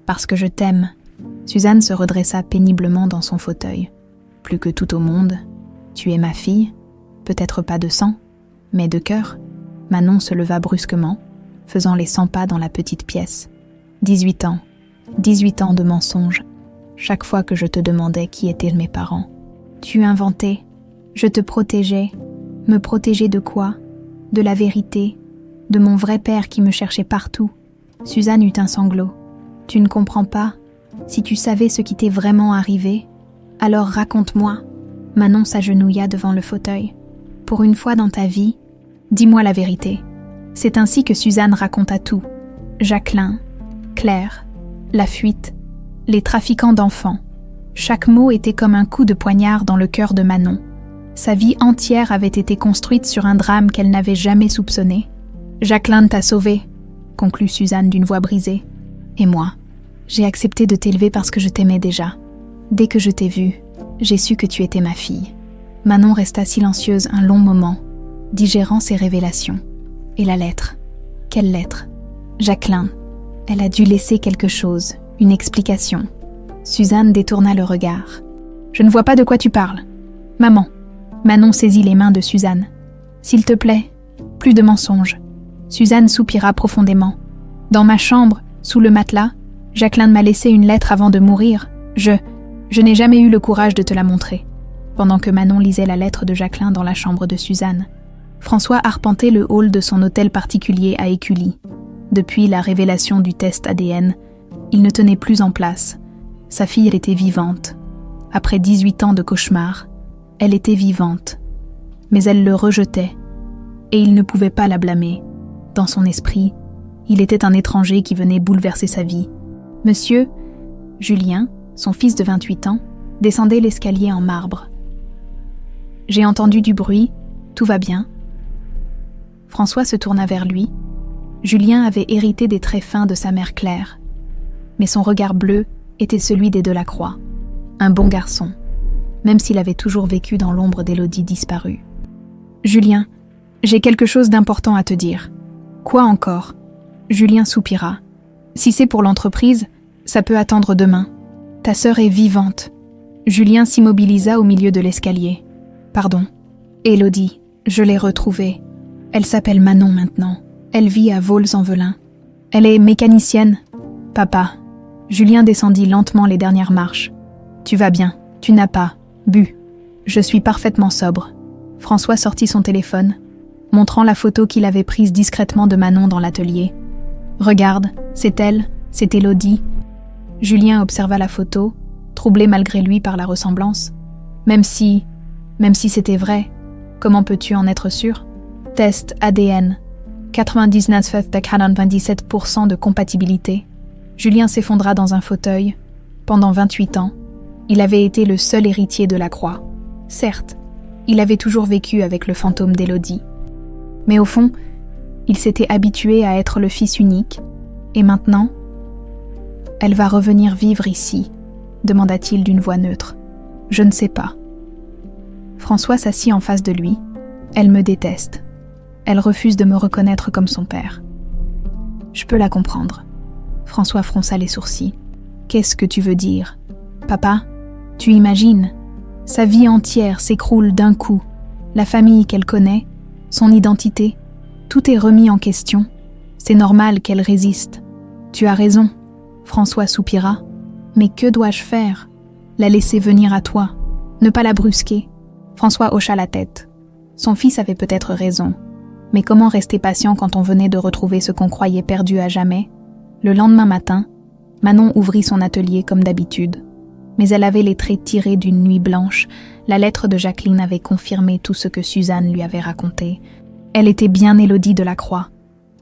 Parce que je t'aime. » Suzanne se redressa péniblement dans son fauteuil. « Plus que tout au monde, tu es ma fille, peut-être pas de sang, mais de cœur. » Manon se leva brusquement, faisant les 100 pas dans la petite pièce. 18 ans de mensonges, chaque fois que je te demandais qui étaient mes parents. Tu inventais, je te protégeais. Me protéger de quoi ? De la vérité, de mon vrai père qui me cherchait partout. Suzanne eut un sanglot. Tu ne comprends pas ? Si tu savais ce qui t'est vraiment arrivé, alors raconte-moi. Manon s'agenouilla devant le fauteuil. Pour une fois dans ta vie, dis-moi la vérité. C'est ainsi que Suzanne raconta tout. Jacqueline, Claire, la fuite, les trafiquants d'enfants. Chaque mot était comme un coup de poignard dans le cœur de Manon. Sa vie entière avait été construite sur un drame qu'elle n'avait jamais soupçonné. « Jacqueline t'a sauvée », conclut Suzanne d'une voix brisée. « Et moi, j'ai accepté de t'élever parce que je t'aimais déjà. Dès que je t'ai vue, j'ai su que tu étais ma fille. » Manon resta silencieuse un long moment, digérant ses révélations. Et la lettre. Quelle lettre? Jacqueline. Elle a dû laisser quelque chose, une explication. Suzanne détourna le regard. « Je ne vois pas de quoi tu parles. Maman. » Manon saisit les mains de Suzanne. « S'il te plaît, plus de mensonges. » Suzanne soupira profondément. « Dans ma chambre, sous le matelas, Jacqueline m'a laissé une lettre avant de mourir. Je n'ai jamais eu le courage de te la montrer. » Pendant que Manon lisait la lettre de Jacqueline dans la chambre de Suzanne, François arpentait le hall de son hôtel particulier à Écully. Depuis la révélation du test ADN, il ne tenait plus en place. Sa fille était vivante. Après 18 ans de cauchemar, elle était vivante. Mais elle le rejetait, et il ne pouvait pas la blâmer. Dans son esprit, il était un étranger qui venait bouleverser sa vie. Monsieur, Julien, son fils de 28 ans, descendait l'escalier en marbre. « J'ai entendu du bruit, tout va bien ?» François se tourna vers lui. Julien avait hérité des traits fins de sa mère Claire, mais son regard bleu était celui des Delacroix, un bon garçon, même s'il avait toujours vécu dans l'ombre d'Élodie disparue. « Julien, j'ai quelque chose d'important à te dire. »« Quoi encore ?» Julien soupira. « Si c'est pour l'entreprise, ça peut attendre demain. Ta sœur est vivante. » Julien s'immobilisa au milieu de l'escalier. « Pardon. Élodie, je l'ai retrouvée. Elle s'appelle Manon maintenant. Elle vit à Vaux-en-Velin. Elle est mécanicienne. Papa. » Julien descendit lentement les dernières marches. « Tu vas bien, tu n'as pas bu. Je suis parfaitement sobre. » François sortit son téléphone, montrant la photo qu'il avait prise discrètement de Manon dans l'atelier. « Regarde, c'est elle, c'est Élodie. » Julien observa la photo, troublé malgré lui par la ressemblance. Même si c'était vrai, comment peux-tu en être sûr? Test ADN. 99,97% de compatibilité. Julien s'effondra dans un fauteuil. Pendant 28 ans, il avait été le seul héritier de la Croix. Certes, il avait toujours vécu avec le fantôme d'Élodie. Mais au fond, il s'était habitué à être le fils unique. Et maintenant, elle va revenir vivre ici, demanda-t-il d'une voix neutre. Je ne sais pas. François s'assit en face de lui. Elle me déteste. Elle refuse de me reconnaître comme son père. Je peux la comprendre. François fronça les sourcils. Qu'est-ce que tu veux dire? Papa, tu imagines? Sa vie entière s'écroule d'un coup. La famille qu'elle connaît, son identité, tout est remis en question. C'est normal qu'elle résiste. Tu as raison. François soupira. Mais que dois-je faire? La laisser venir à toi, ne pas la brusquer. François hocha la tête. Son fils avait peut-être raison. Mais comment rester patient quand on venait de retrouver ce qu'on croyait perdu à jamais? Le lendemain matin, Manon ouvrit son atelier comme d'habitude. Mais elle avait les traits tirés d'une nuit blanche. La lettre de Jacqueline avait confirmé tout ce que Suzanne lui avait raconté. Elle était bien Élodie Delacroix,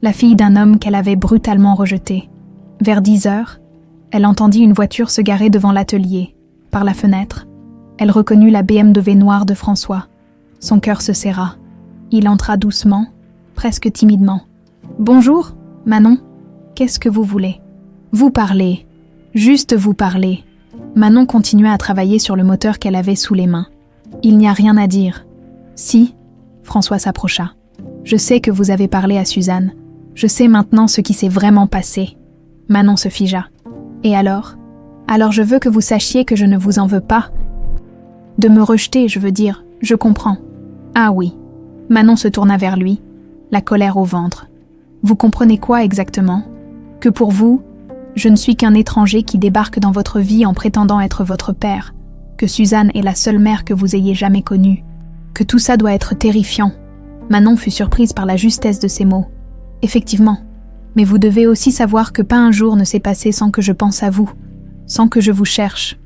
la fille d'un homme qu'elle avait brutalement rejeté. Vers 10 heures, elle entendit une voiture se garer devant l'atelier. Par la fenêtre, elle reconnut la BMW noire de François. Son cœur se serra. Il entra doucement, presque timidement. « Bonjour, Manon. Qu'est-ce que vous voulez ?»« Vous parlez. Juste vous parler. » Manon continua à travailler sur le moteur qu'elle avait sous les mains. « Il n'y a rien à dire. »« Si. » François s'approcha. « Je sais que vous avez parlé à Suzanne. Je sais maintenant ce qui s'est vraiment passé. » Manon se figea. « Et alors ? Alors je veux que vous sachiez que je ne vous en veux pas. De me rejeter, je veux dire, je comprends. » « Ah oui. » Manon se tourna vers lui, la colère au ventre. « Vous comprenez quoi exactement? Que pour vous, je ne suis qu'un étranger qui débarque dans votre vie en prétendant être votre père, que Suzanne est la seule mère que vous ayez jamais connue, que tout ça doit être terrifiant. » Manon fut surprise par la justesse de ses mots. « Effectivement. Mais vous devez aussi savoir que pas un jour ne s'est passé sans que je pense à vous, sans que je vous cherche. »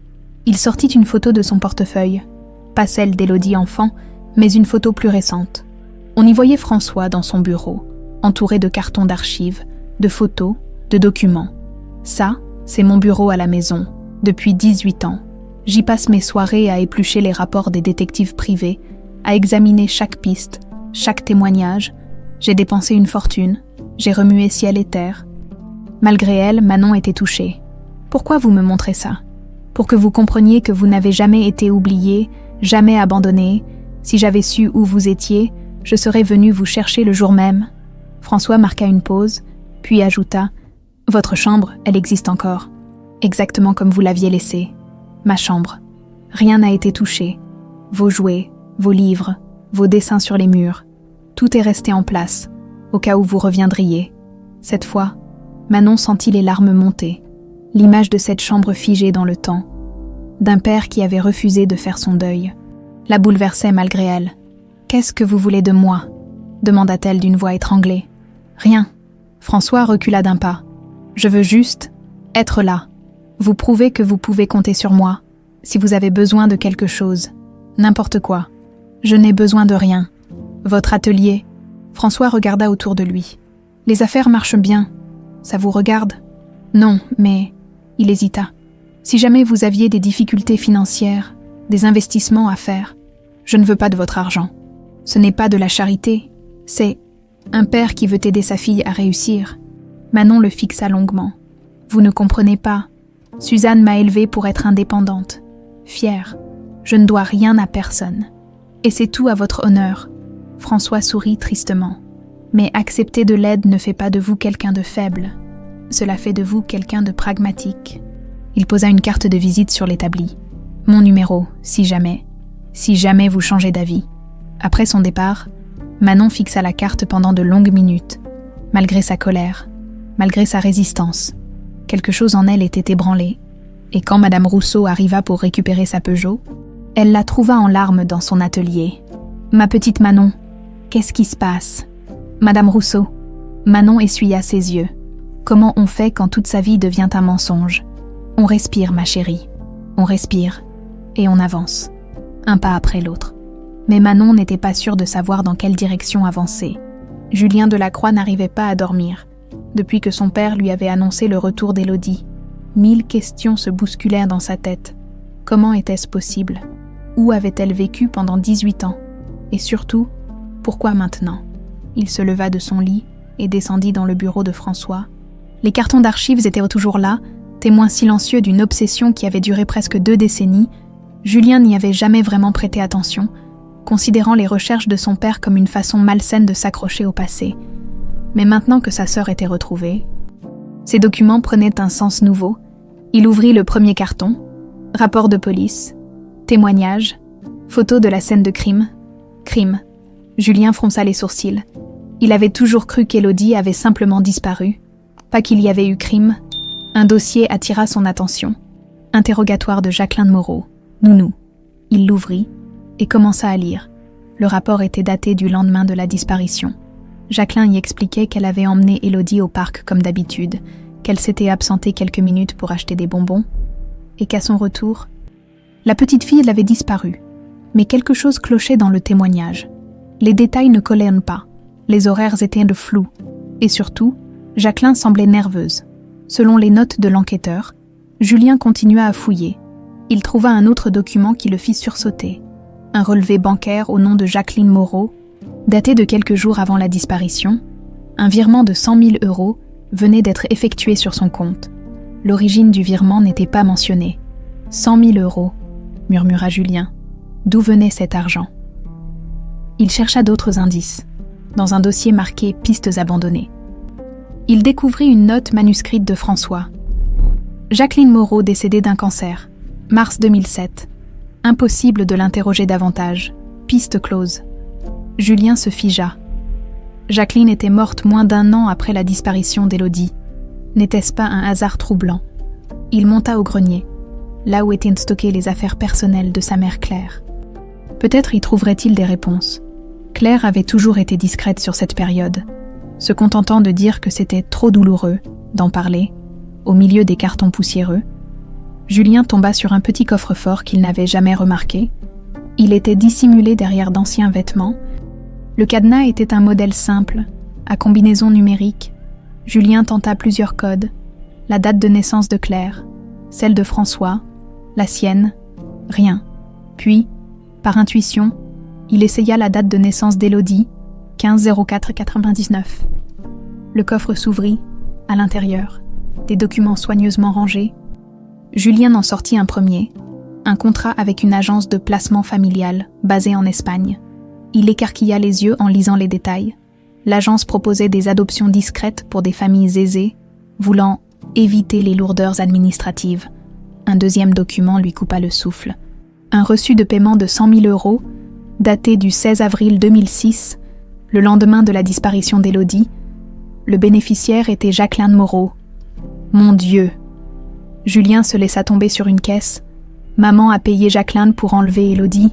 Il sortit une photo de son portefeuille, pas celle d'Élodie enfant, mais une photo plus récente. On y voyait François dans son bureau, entouré de cartons d'archives, de photos, de documents. Ça, c'est mon bureau à la maison, depuis 18 ans. J'y passe mes soirées à éplucher les rapports des détectives privés, à examiner chaque piste, chaque témoignage. J'ai dépensé une fortune, j'ai remué ciel et terre. Malgré elle, Manon était touchée. Pourquoi vous me montrez ça? Pour que vous compreniez que vous n'avez jamais été oublié, jamais abandonné. Si j'avais su où vous étiez, je serais venu vous chercher le jour même. François marqua une pause, puis ajouta « Votre chambre, elle existe encore. Exactement comme vous l'aviez laissée. Ma chambre. Rien n'a été touché. Vos jouets, vos livres, vos dessins sur les murs. Tout est resté en place, au cas où vous reviendriez. » Cette fois, Manon sentit les larmes monter. L'image de cette chambre figée dans le temps, d'un père qui avait refusé de faire son deuil, la bouleversait malgré elle. « Qu'est-ce que vous voulez de moi ?» demanda-t-elle d'une voix étranglée. « Rien. » François recula d'un pas. « Je veux juste être là. Vous prouver que vous pouvez compter sur moi, si vous avez besoin de quelque chose. N'importe quoi. Je n'ai besoin de rien. Votre atelier. » François regarda autour de lui. « Les affaires marchent bien. Ça vous regarde ? » ?»« Non, mais... » Il hésita. « Si jamais vous aviez des difficultés financières, des investissements à faire, je ne veux pas de votre argent. Ce n'est pas de la charité, c'est un père qui veut aider sa fille à réussir. » Manon le fixa longuement. « Vous ne comprenez pas. Suzanne m'a élevée pour être indépendante, fière. Je ne dois rien à personne. Et c'est tout à votre honneur. » François sourit tristement. « Mais accepter de l'aide ne fait pas de vous quelqu'un de faible. Cela fait de vous quelqu'un de pragmatique. » Il posa une carte de visite sur l'établi. « Mon numéro, si jamais vous changez d'avis. » Après son départ, Manon fixa la carte pendant de longues minutes. Malgré sa colère, malgré sa résistance, quelque chose en elle était ébranlé. Et quand Madame Rousseau arriva pour récupérer sa Peugeot, elle la trouva en larmes dans son atelier. « Ma petite Manon, qu'est-ce qui se passe ?»« Madame Rousseau. » Manon essuya ses yeux. « Comment on fait quand toute sa vie devient un mensonge ? On respire, ma chérie. On respire. Et on avance. Un pas après l'autre. » Mais Manon n'était pas sûre de savoir dans quelle direction avancer. Julien Delacroix n'arrivait pas à dormir, depuis que son père lui avait annoncé le retour d'Élodie. 1000 questions se bousculèrent dans sa tête. Comment était-ce possible ? Où avait-elle vécu pendant 18 ans ? Et surtout, pourquoi maintenant ? Il se leva de son lit et descendit dans le bureau de François. Les cartons d'archives étaient toujours là, témoins silencieux d'une obsession qui avait duré presque 2 décennies. Julien n'y avait jamais vraiment prêté attention, considérant les recherches de son père comme une façon malsaine de s'accrocher au passé. Mais maintenant que sa sœur était retrouvée, ces documents prenaient un sens nouveau. Il ouvrit le premier carton, rapport de police, témoignage, photo de la scène de crime. Crime. Julien fronça les sourcils. Il avait toujours cru qu'Élodie avait simplement disparu, pas qu'il y avait eu crime. Un dossier attira son attention. Interrogatoire de Jacqueline Moreau. Nounou. Il l'ouvrit et commença à lire. Le rapport était daté du lendemain de la disparition. Jacqueline y expliquait qu'elle avait emmené Élodie au parc comme d'habitude, qu'elle s'était absentée quelques minutes pour acheter des bonbons, et qu'à son retour, la petite fille avait disparu. Mais quelque chose clochait dans le témoignage. Les détails ne collaient pas, les horaires étaient de flou, et surtout, Jacqueline semblait nerveuse. Selon les notes de l'enquêteur, Julien continua à fouiller. Il trouva un autre document qui le fit sursauter. Un relevé bancaire au nom de Jacqueline Moreau, daté de quelques jours avant la disparition. Un virement de 100 000 € venait d'être effectué sur son compte. L'origine du virement n'était pas mentionnée. 100 000 €, murmura Julien. D'où venait cet argent ? Il chercha d'autres indices, dans un dossier marqué « Pistes abandonnées ». Il découvrit une note manuscrite de François. Jacqueline Moreau décédée d'un cancer. Mars 2007. Impossible de l'interroger davantage. Piste close. Julien se figea. Jacqueline était morte moins d'1 an après la disparition d'Élodie. N'était-ce pas un hasard troublant ? Il monta au grenier, là où étaient stockées les affaires personnelles de sa mère Claire. Peut-être y trouverait-il des réponses. Claire avait toujours été discrète sur cette période, se contentant de dire que c'était trop douloureux d'en parler, au milieu des cartons poussiéreux. Julien tomba sur un petit coffre-fort qu'il n'avait jamais remarqué. Il était dissimulé derrière d'anciens vêtements. Le cadenas était un modèle simple, à combinaison numérique. Julien tenta plusieurs codes, la date de naissance de Claire, celle de François, la sienne, rien. Puis, par intuition, il essaya la date de naissance d'Élodie, 15-04-99. Le coffre s'ouvrit, à l'intérieur, des documents soigneusement rangés. Julien en sortit un premier, un contrat avec une agence de placement familial basée en Espagne. Il écarquilla les yeux en lisant les détails. L'agence proposait des adoptions discrètes pour des familles aisées, voulant éviter les lourdeurs administratives. Un deuxième document lui coupa le souffle. Un reçu de paiement de 100 000 €, daté du 16 avril 2006, le lendemain de la disparition d'Élodie. Le bénéficiaire était Jacqueline Moreau. Mon Dieu! Julien se laissa tomber sur une caisse. Maman a payé Jacqueline pour enlever Élodie.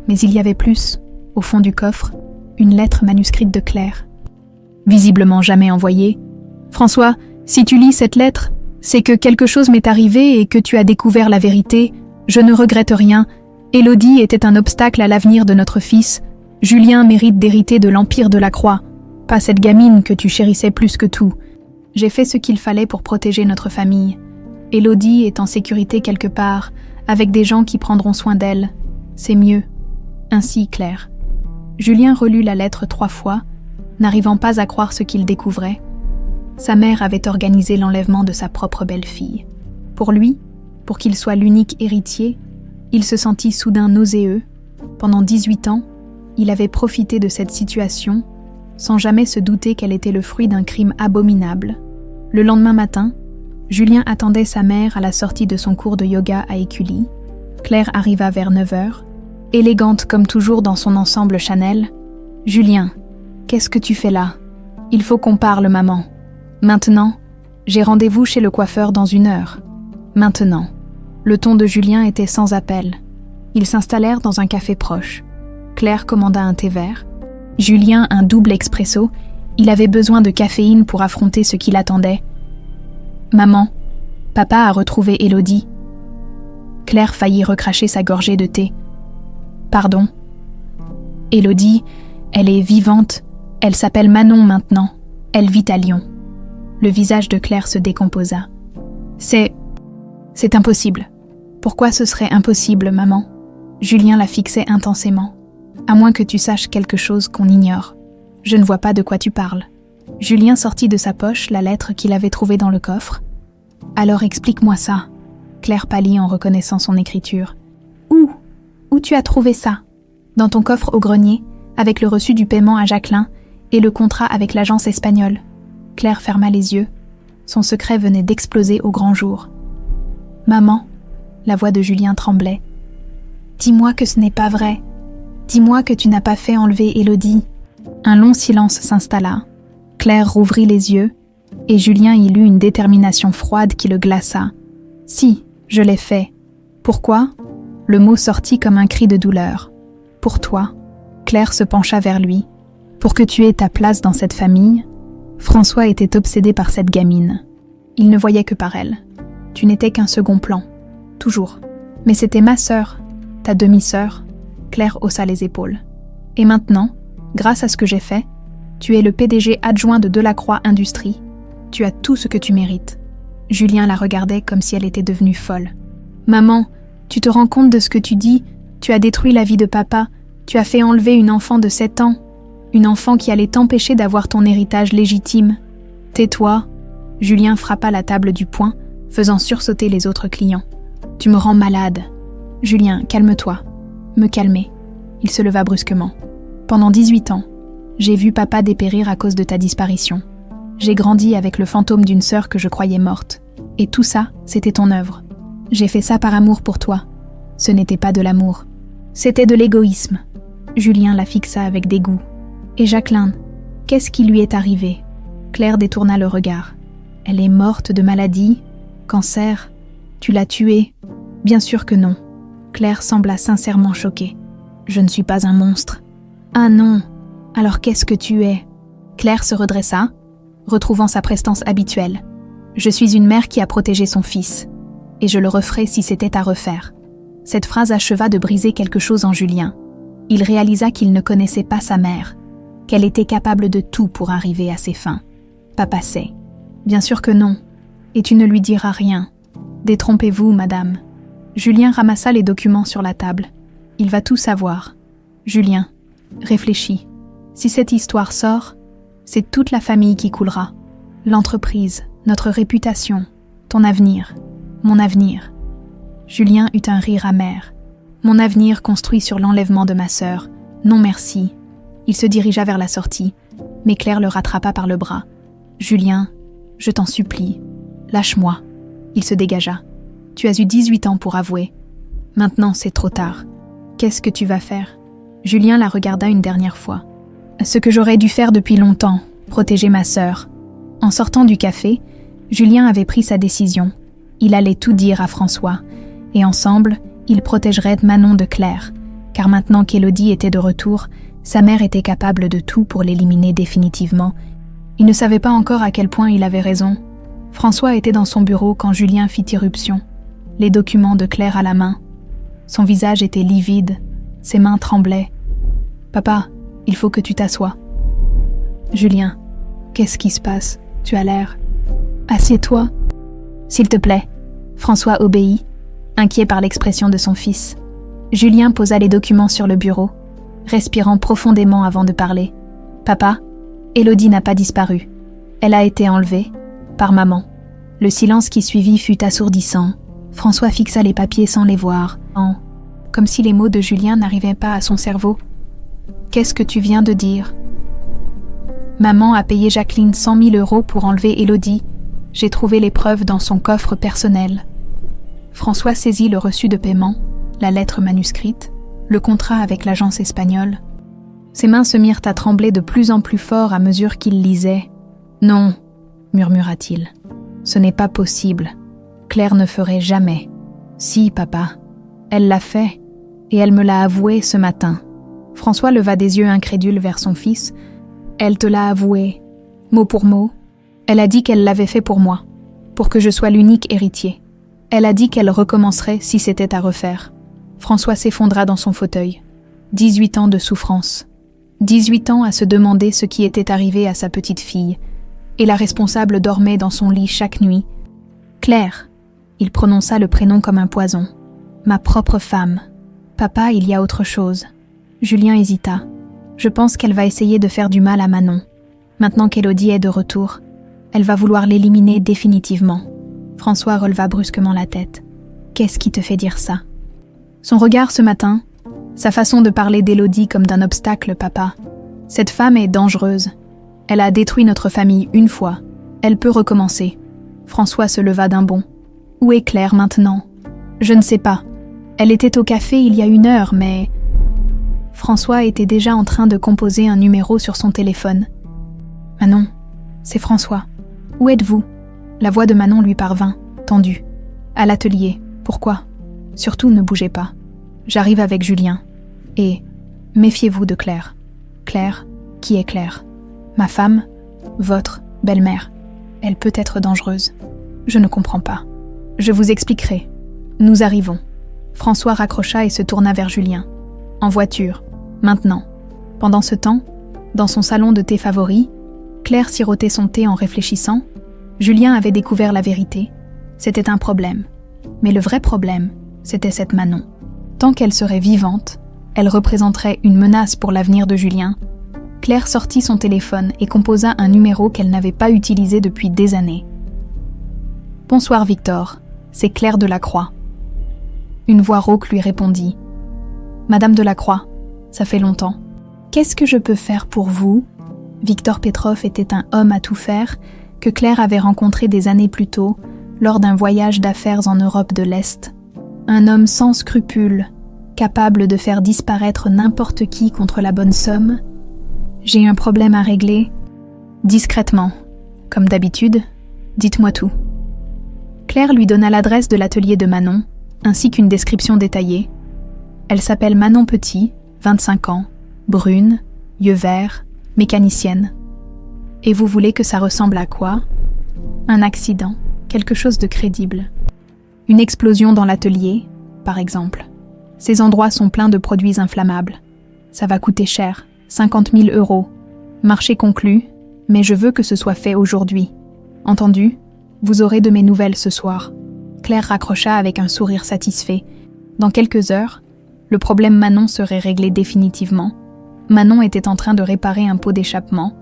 Mais il y avait plus, au fond du coffre, une lettre manuscrite de Claire. Visiblement jamais envoyée. « François, si tu lis cette lettre, c'est que quelque chose m'est arrivé et que tu as découvert la vérité. Je ne regrette rien. Élodie était un obstacle à l'avenir de notre fils. Julien mérite d'hériter de l'empire de la Croix. Pas cette gamine que tu chérissais plus que tout. J'ai fait ce qu'il fallait pour protéger notre famille. Élodie est en sécurité quelque part, avec des gens qui prendront soin d'elle. C'est mieux. Ainsi, Claire. » Julien relut la lettre 3 fois, n'arrivant pas à croire ce qu'il découvrait. Sa mère avait organisé l'enlèvement de sa propre belle-fille. Pour lui, pour qu'il soit l'unique héritier, il se sentit soudain nauséeux. Pendant 18 ans, il avait profité de cette situation, sans jamais se douter qu'elle était le fruit d'un crime abominable. Le lendemain matin, Julien attendait sa mère à la sortie de son cours de yoga à Écully. Claire arriva vers 9h, élégante comme toujours dans son ensemble Chanel. « Julien, qu'est-ce que tu fais là? Il faut qu'on parle, maman. Maintenant, j'ai rendez-vous chez le coiffeur dans 1 heure. Maintenant. » Le ton de Julien était sans appel. Ils s'installèrent dans un café proche. Claire commanda un thé vert. Julien un double expresso. Il avait besoin de caféine pour affronter ce qui l'attendait. « Maman, papa a retrouvé Élodie. » Claire faillit recracher sa gorgée de thé. « Pardon. Élodie, elle est vivante. Elle s'appelle Manon maintenant. Elle vit à Lyon. » Le visage de Claire se décomposa. « C'est impossible. » « Pourquoi ce serait impossible, maman ?» Julien la fixait intensément. « À moins que tu saches quelque chose qu'on ignore. Je ne vois pas de quoi tu parles. » Julien sortit de sa poche la lettre qu'il avait trouvée dans le coffre. « Alors explique-moi ça. » Claire pâlit en reconnaissant son écriture. « Où tu as trouvé ça ? » « Dans ton coffre au grenier, avec le reçu du paiement à Jacqueline et le contrat avec l'agence espagnole. » Claire ferma les yeux. Son secret venait d'exploser au grand jour. « Maman ?» La voix de Julien tremblait. « Dis-moi que ce n'est pas vrai. Dis-moi que tu n'as pas fait enlever Élodie. » Un long silence s'installa. Claire rouvrit les yeux, et Julien y lut une détermination froide qui le glaça. « Si, je l'ai fait. Pourquoi ?» Le mot sortit comme un cri de douleur. « Pour toi. » Claire se pencha vers lui. « Pour que tu aies ta place dans cette famille. » François était obsédé par cette gamine. Il ne voyait que par elle. Tu n'étais qu'un second plan. Toujours. Mais c'était ma sœur, ta demi-sœur. Claire haussa les épaules. Et maintenant, grâce à ce que j'ai fait, tu es le PDG adjoint de Delacroix Industries. Tu as tout ce que tu mérites. Julien la regardait comme si elle était devenue folle. Maman, tu te rends compte de ce que tu dis? Tu as détruit la vie de papa. Tu as fait enlever une enfant de 7 ans. Une enfant qui allait t'empêcher d'avoir ton héritage légitime. Tais-toi. Julien frappa la table du poing, faisant sursauter les autres clients. Tu me rends malade. Julien, calme-toi. Me calmer. Il se leva brusquement. Pendant 18 ans, j'ai vu papa dépérir à cause de ta disparition. J'ai grandi avec le fantôme d'une sœur que je croyais morte. Et tout ça, c'était ton œuvre. J'ai fait ça par amour pour toi. Ce n'était pas de l'amour. C'était de l'égoïsme. Julien la fixa avec dégoût. Et Jacqueline, qu'est-ce qui lui est arrivé? Claire détourna le regard. Elle est morte de maladie? Cancer? Tu l'as tuée? Bien sûr que non. Claire sembla sincèrement choquée. Je ne suis pas un monstre. Ah non. Alors qu'est-ce que tu es? Claire se redressa, retrouvant sa prestance habituelle. Je suis une mère qui a protégé son fils. Et je le referai si c'était à refaire. Cette phrase acheva de briser quelque chose en Julien. Il réalisa qu'il ne connaissait pas sa mère, qu'elle était capable de tout pour arriver à ses fins. Papa sait. Bien sûr que non. Et tu ne lui diras rien. Détrompez-vous, madame. Julien ramassa les documents sur la table. Il va tout savoir. Julien, réfléchis. Si cette histoire sort, c'est toute la famille qui coulera. L'entreprise, notre réputation, ton avenir, mon avenir. Julien eut un rire amer. Mon avenir construit sur l'enlèvement de ma sœur. Non merci. Il se dirigea vers la sortie, mais Claire le rattrapa par le bras. Julien, je t'en supplie, lâche-moi. Il se dégagea. Tu as eu 18 ans pour avouer. Maintenant, c'est trop tard. Qu'est-ce que tu vas faire? Julien la regarda une dernière fois. Ce que j'aurais dû faire depuis longtemps, protéger ma sœur. En sortant du café, Julien avait pris sa décision. Il allait tout dire à François, et ensemble, ils protégeraient Manon de Claire, car maintenant qu'Élodie était de retour, sa mère était capable de tout pour l'éliminer définitivement. Il ne savait pas encore à quel point il avait raison. François était dans son bureau quand Julien fit irruption, les documents de Claire à la main. Son visage était livide, ses mains tremblaient. « Papa, il faut que tu t'assoies. »« Julien, qu'est-ce qui se passe? Tu as l'air... »« Assieds-toi. »« S'il te plaît. » François obéit, inquiet par l'expression de son fils. Julien posa les documents sur le bureau, respirant profondément avant de parler. « Papa, Élodie n'a pas disparu. Elle a été enlevée par maman. » Le silence qui suivit fut assourdissant. François fixa les papiers sans les voir, comme si les mots de Julien n'arrivaient pas à son cerveau. « Qu'est-ce que tu viens de dire ?»« Maman a payé Jacqueline 100 000 € pour enlever Élodie. J'ai trouvé les preuves dans son coffre personnel. » François saisit le reçu de paiement, la lettre manuscrite, le contrat avec l'agence espagnole. Ses mains se mirent à trembler de plus en plus fort à mesure qu'il lisait. « Non, » murmura-t-il, « ce n'est pas possible. Claire ne ferait jamais. »« Si, papa, elle l'a fait, et elle me l'a avoué ce matin. » François leva des yeux incrédules vers son fils. « Elle te l'a avoué, mot pour mot. Elle a dit qu'elle l'avait fait pour moi, pour que je sois l'unique héritier. Elle a dit qu'elle recommencerait si c'était à refaire. » François s'effondra dans son fauteuil. 18 ans de souffrance. 18 ans à se demander ce qui était arrivé à sa petite fille. Et la responsable dormait dans son lit chaque nuit. « Claire !» Il prononça le prénom comme un poison. « Ma propre femme. Papa, il y a autre chose. » Julien hésita. « Je pense qu'elle va essayer de faire du mal à Manon. Maintenant qu'Élodie est de retour, elle va vouloir l'éliminer définitivement. » François releva brusquement la tête. « Qu'est-ce qui te fait dire ça ?» Son regard ce matin, sa façon de parler d'Élodie comme d'un obstacle, papa. Cette femme est dangereuse. Elle a détruit notre famille une fois. Elle peut recommencer. François se leva d'un bond. « Où est Claire maintenant ?»« Je ne sais pas. Elle était au café il y a 1 heure, mais... » François était déjà en train de composer un numéro sur son téléphone. « Manon, c'est François. Où êtes-vous » La voix de Manon lui parvint, tendue. « À l'atelier. Pourquoi ? Surtout ne bougez pas. J'arrive avec Julien. Et méfiez-vous de Claire. » « Claire, qui est Claire ? Ma femme ? Votre belle-mère. Elle peut être dangereuse. Je ne comprends pas. Je vous expliquerai. Nous arrivons. » François raccrocha et se tourna vers Julien. « En voiture. Maintenant. » Pendant ce temps, dans son salon de thé favori, Claire sirotait son thé en réfléchissant. Julien avait découvert la vérité. C'était un problème. Mais le vrai problème, c'était cette Manon. Tant qu'elle serait vivante, elle représenterait une menace pour l'avenir de Julien. Claire sortit son téléphone et composa un numéro qu'elle n'avait pas utilisé depuis des années. « Bonsoir Victor, c'est Claire Delacroix. » Une voix rauque lui répondit. « Madame Delacroix, ça fait longtemps. Qu'est-ce que je peux faire pour vous ?» Victor Petrov était un homme à tout faire que Claire avait rencontré des années plus tôt lors d'un voyage d'affaires en Europe de l'Est. Un homme sans scrupules, capable de faire disparaître n'importe qui contre la bonne somme. « J'ai un problème à régler. » Discrètement, comme d'habitude, dites-moi tout. Claire lui donna l'adresse de l'atelier de Manon, ainsi qu'une description détaillée. Elle s'appelle Manon Petit, 25 ans, brune, yeux verts, mécanicienne. Et vous voulez que ça ressemble à quoi ? Un accident, quelque chose de crédible. Une explosion dans l'atelier, par exemple. Ces endroits sont pleins de produits inflammables. Ça va coûter cher, 50 000 €. Marché conclu, Mais je veux que ce soit fait aujourd'hui. Entendu? Vous aurez de mes nouvelles ce soir. Claire raccrocha avec un sourire satisfait. Dans quelques heures, le problème Manon serait réglé définitivement. Manon était en train de réparer un pot d'échappement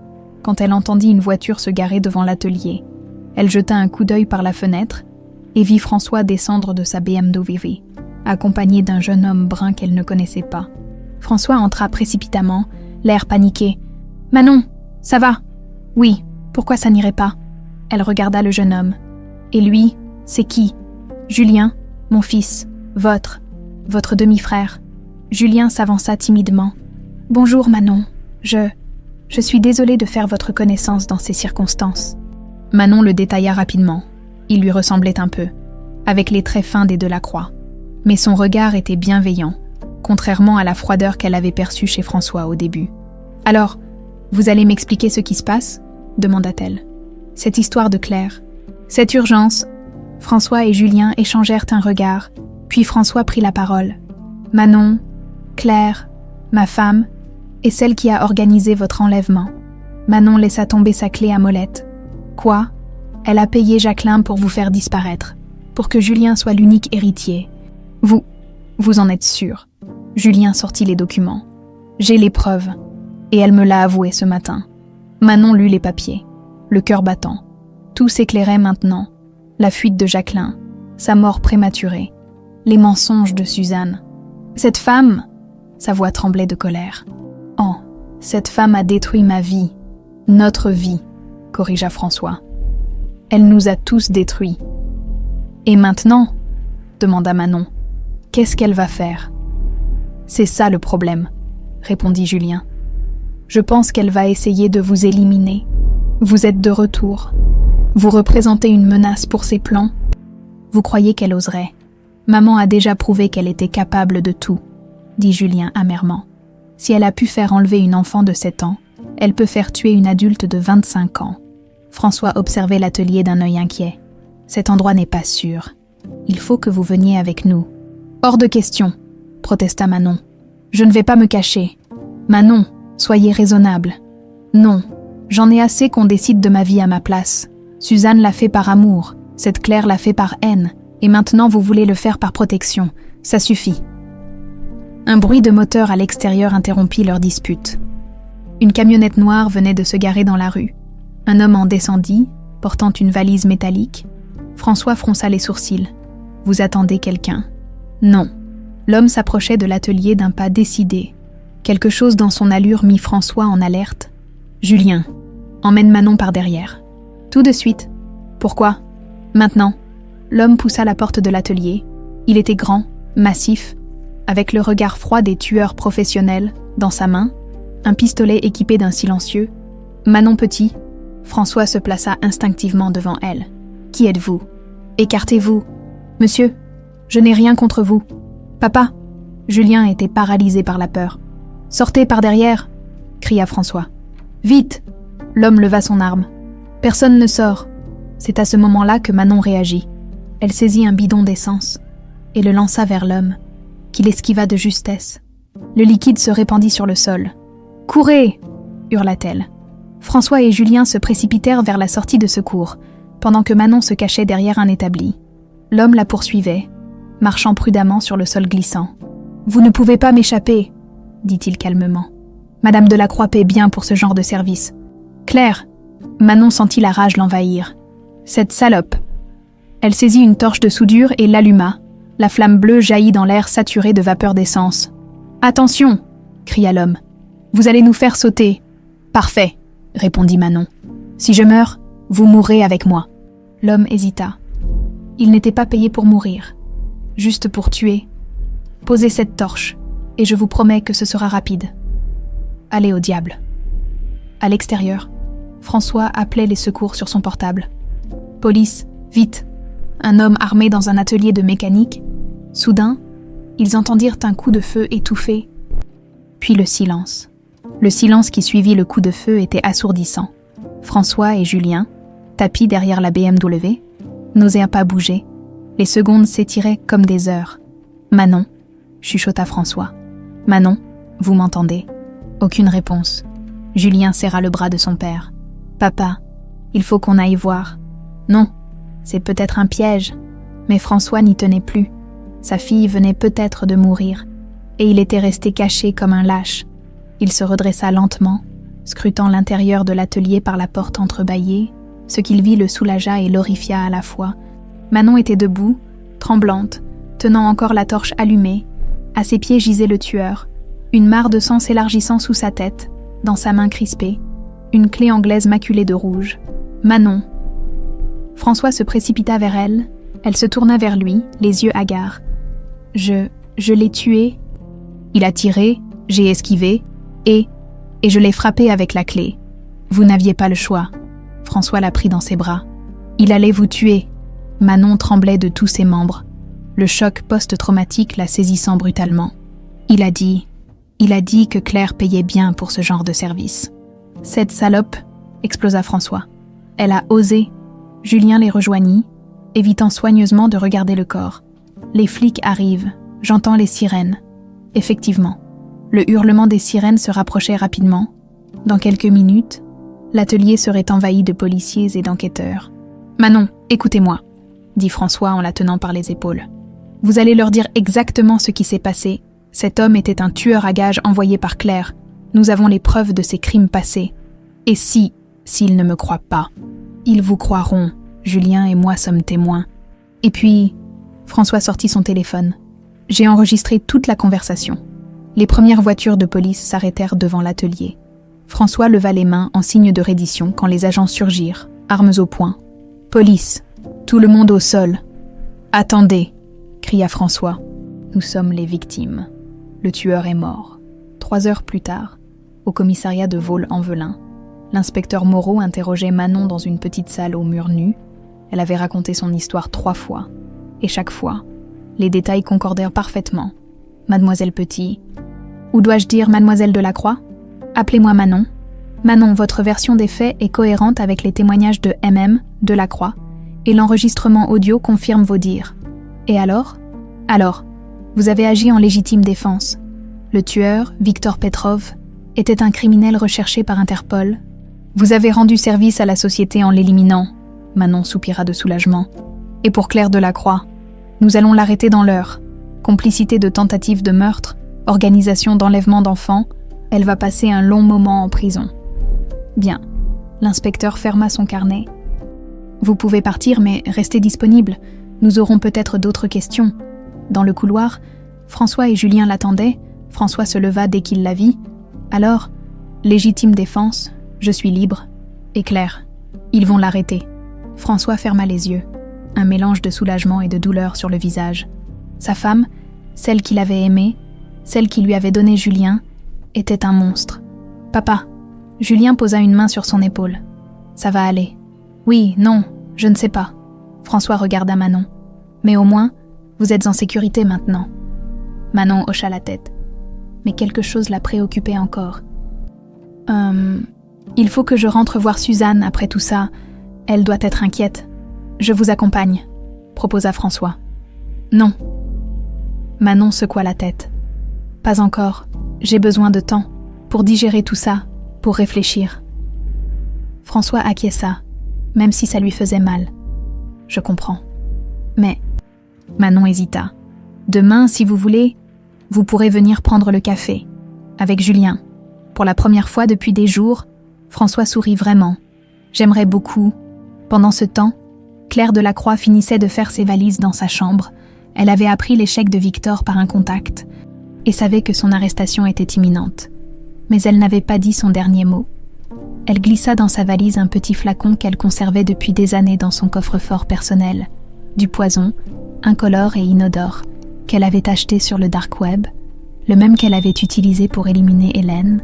quand elle entendit une voiture se garer devant l'atelier. Elle jeta un coup d'œil par la fenêtre et vit François descendre de sa BMW, accompagné d'un jeune homme brun qu'elle ne connaissait pas. François entra précipitamment, l'air paniqué. « Manon, ça va ? » ?»« Oui, pourquoi ça n'irait pas ?» Elle regarda le jeune homme. « Et lui, c'est qui ? » ?»« Julien, mon fils, votre demi-frère. » Julien s'avança timidement. « Bonjour Manon, je suis désolée de faire votre connaissance dans ces circonstances. » Manon le détailla rapidement. Il lui ressemblait un peu, avec les traits fins des Delacroix. Mais son regard était bienveillant, contrairement à la froideur qu'elle avait perçue chez François au début. « Alors, vous allez m'expliquer ce qui se passe ?» demanda-t-elle. « Cette histoire de Claire. Cette urgence. » François et Julien échangèrent un regard, puis François prit la parole. « Manon, Claire, ma femme, est celle qui a organisé votre enlèvement. » Manon laissa tomber sa clé à molette. « Quoi ? Elle a payé Jacqueline pour vous faire disparaître, pour que Julien soit l'unique héritier. Vous en êtes sûr ?» Julien sortit les documents. « J'ai les preuves, et elle me l'a avoué ce matin. » Manon lut les papiers, le cœur battant. Tout s'éclairait maintenant. La fuite de Jacqueline, sa mort prématurée, les mensonges de Suzanne. Cette femme, sa voix tremblait de colère. « Oh, cette femme a détruit ma vie, notre vie, » corrigea François. « Elle nous a tous détruits. »« Et maintenant ?» demanda Manon. « Qu'est-ce qu'elle va faire ?»« C'est ça le problème, » répondit Julien. « Je pense qu'elle va essayer de vous éliminer. Vous êtes de retour. Vous représentez une menace pour ses plans. Vous croyez qu'elle oserait. Maman a déjà prouvé qu'elle était capable de tout, » dit Julien amèrement. « Si elle a pu faire enlever une enfant de 7 ans, elle peut faire tuer une adulte de 25 ans. » François observait l'atelier d'un œil inquiet. « Cet endroit n'est pas sûr. Il faut que vous veniez avec nous. »« Hors de question, » protesta Manon. « Je ne vais pas me cacher. Manon, soyez raisonnable. Non, j'en ai assez qu'on décide de ma vie à ma place. Suzanne l'a fait par amour, cette Claire l'a fait par haine, et maintenant vous voulez le faire par protection. Ça suffit. » Un bruit de moteur à l'extérieur interrompit leur dispute. Une camionnette noire venait de se garer dans la rue. Un homme en descendit, portant une valise métallique. François fronça les sourcils. « Vous attendez quelqu'un ?» ?»« Non. » L'homme s'approchait de l'atelier d'un pas décidé. Quelque chose dans son allure mit François en alerte. « Julien, emmène Manon par derrière. »« Tout de suite. »« Pourquoi ? » ?»« Maintenant. » L'homme poussa la porte de l'atelier. Il était grand, massif, avec le regard froid des tueurs professionnels, dans sa main, un pistolet équipé d'un silencieux. « Manon Petit. » François se plaça instinctivement devant elle. « Qui êtes-vous ? Écartez-vous. »« Monsieur, je n'ai rien contre vous. »« Papa !» Julien était paralysé par la peur. « Sortez par derrière !» cria François. « Vite !» L'homme leva son arme. « Personne ne sort. » C'est à ce moment-là que Manon réagit. Elle saisit un bidon d'essence et le lança vers l'homme, qui l'esquiva de justesse. Le liquide se répandit sur le sol. « Courez !» hurla-t-elle. François et Julien se précipitèrent vers la sortie de secours, pendant que Manon se cachait derrière un établi. L'homme la poursuivait, marchant prudemment sur le sol glissant. « Vous ne pouvez pas m'échapper, » dit-il calmement. « Madame Delacroix paie bien pour ce genre de service. »« Claire !» Manon sentit la rage l'envahir. « Cette salope !» Elle saisit une torche de soudure et l'alluma. La flamme bleue jaillit dans l'air saturé de vapeur d'essence. « Attention !» cria l'homme. « Vous allez nous faire sauter. »« Parfait !» répondit Manon. « Si je meurs, vous mourrez avec moi. » L'homme hésita. Il n'était pas payé pour mourir, juste pour tuer. « Posez cette torche, et je vous promets que ce sera rapide. » Allez au diable. À l'extérieur, François appelait les secours sur son portable. « Police, vite !» Un homme armé dans un atelier de mécanique. Soudain, ils entendirent un coup de feu étouffé, puis le silence. Le silence qui suivit le coup de feu était assourdissant. François et Julien, tapis derrière la BMW, n'osaient pas bouger. Les secondes s'étiraient comme des heures. « Manon » chuchota François. « Manon, vous m'entendez ?» Aucune réponse. Julien serra le bras de son père. « Papa, il faut qu'on aille voir. Non, c'est peut-être un piège. Mais François n'y tenait plus. Sa fille venait peut-être de mourir, et il était resté caché comme un lâche. Il se redressa lentement, scrutant l'intérieur de l'atelier par la porte entrebâillée. Ce qu'il vit le soulagea et l'horrifia à la fois. Manon était debout, tremblante, tenant encore la torche allumée. À ses pieds gisait le tueur, une mare de sang s'élargissant sous sa tête, dans sa main crispée, une clé anglaise maculée de rouge. Manon. François se précipita vers elle. Elle se tourna vers lui, les yeux hagards. Je l'ai tué. Il a tiré, j'ai esquivé, et je l'ai frappé avec la clé. Vous n'aviez pas le choix. François la prit dans ses bras. Il allait vous tuer. Manon tremblait de tous ses membres, le choc post-traumatique la saisissant brutalement. Il a dit que Claire payait bien pour ce genre de service. Cette salope, explosa François. Elle a osé. Julien les rejoignit, évitant soigneusement de regarder le corps. Les flics arrivent, j'entends les sirènes. Effectivement, le hurlement des sirènes se rapprochait rapidement. Dans quelques minutes, l'atelier serait envahi de policiers et d'enquêteurs. « Manon, écoutez-moi », dit François en la tenant par les épaules. « Vous allez leur dire exactement ce qui s'est passé. Cet homme était un tueur à gages envoyé par Claire. Nous avons les preuves de ses crimes passés. Et s'ils ne me croient pas, ils vous croiront. Julien et moi sommes témoins. » Et puis, François sortit son téléphone. J'ai enregistré toute la conversation. Les premières voitures de police s'arrêtèrent devant l'atelier. François leva les mains en signe de reddition quand les agents surgirent, armes au poing. « Police, tout le monde au sol. »« Attendez !» cria François. « Nous sommes les victimes. Le tueur est mort. » 3 heures plus tard, au commissariat de Vaux-en-Velin, l'inspecteur Moreau interrogeait Manon dans une petite salle aux murs nus. Elle avait raconté son histoire 3 fois. Et chaque fois, les détails concordèrent parfaitement. Mademoiselle Petit. Ou dois-je dire Mademoiselle Delacroix ? Appelez-moi Manon. Manon, votre version des faits est cohérente avec les témoignages de MM, Delacroix, et l'enregistrement audio confirme vos dires. Et alors ? Alors, vous avez agi en légitime défense. Le tueur, Victor Petrov, était un criminel recherché par Interpol. Vous avez rendu service à la société en l'éliminant. Manon soupira de soulagement. Et pour Claire Delacroix, nous allons l'arrêter dans l'heure. Complicité de tentative de meurtre, organisation d'enlèvement d'enfants, elle va passer un long moment en prison. Bien. L'inspecteur ferma son carnet. Vous pouvez partir, mais restez disponible. Nous aurons peut-être d'autres questions. Dans le couloir, François et Julien l'attendaient. François se leva dès qu'il la vit. Alors, légitime défense, je suis libre. Et Claire, ils vont l'arrêter. François ferma les yeux, un mélange de soulagement et de douleur sur le visage. Sa femme, celle qu'il avait aimée, celle qui lui avait donné Julien, était un monstre. « Papa !» Julien posa une main sur son épaule. « Ça va aller. »« Oui, non, je ne sais pas. » François regarda Manon. « Mais au moins, vous êtes en sécurité maintenant. » Manon hocha la tête. Mais quelque chose la préoccupait encore. « Il faut que je rentre voir Suzanne après tout ça. Elle doit être inquiète. Je vous accompagne, » proposa François. « Non. » Manon secoua la tête. « Pas encore. J'ai besoin de temps pour digérer tout ça, pour réfléchir. » François acquiesça, même si ça lui faisait mal. « Je comprends. Mais... » Manon hésita. « Demain, si vous voulez, vous pourrez venir prendre le café, avec Julien. » Pour la première fois depuis des jours, François sourit vraiment. « J'aimerais beaucoup. » Pendant ce temps, Claire Delacroix finissait de faire ses valises dans sa chambre. Elle avait appris l'échec de Victor par un contact et savait que son arrestation était imminente. Mais elle n'avait pas dit son dernier mot. Elle glissa dans sa valise un petit flacon qu'elle conservait depuis des années dans son coffre-fort personnel. Du poison, incolore et inodore, qu'elle avait acheté sur le dark web, le même qu'elle avait utilisé pour éliminer Hélène.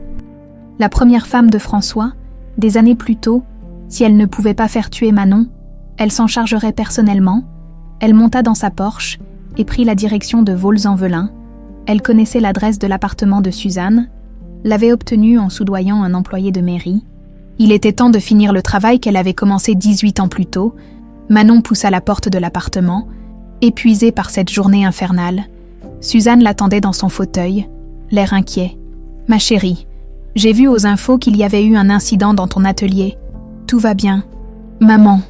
La première femme de François, des années plus tôt, si elle ne pouvait pas faire tuer Manon, elle s'en chargerait personnellement. Elle monta dans sa Porsche et prit la direction de Vaux-en-Velin. Elle connaissait l'adresse de l'appartement de Suzanne, l'avait obtenue en soudoyant un employé de mairie. Il était temps de finir le travail qu'elle avait commencé 18 ans plus tôt. Manon poussa la porte de l'appartement, épuisée par cette journée infernale. Suzanne l'attendait dans son fauteuil, l'air inquiet. « Ma chérie, j'ai vu aux infos qu'il y avait eu un incident dans ton atelier. Tout va bien. Maman.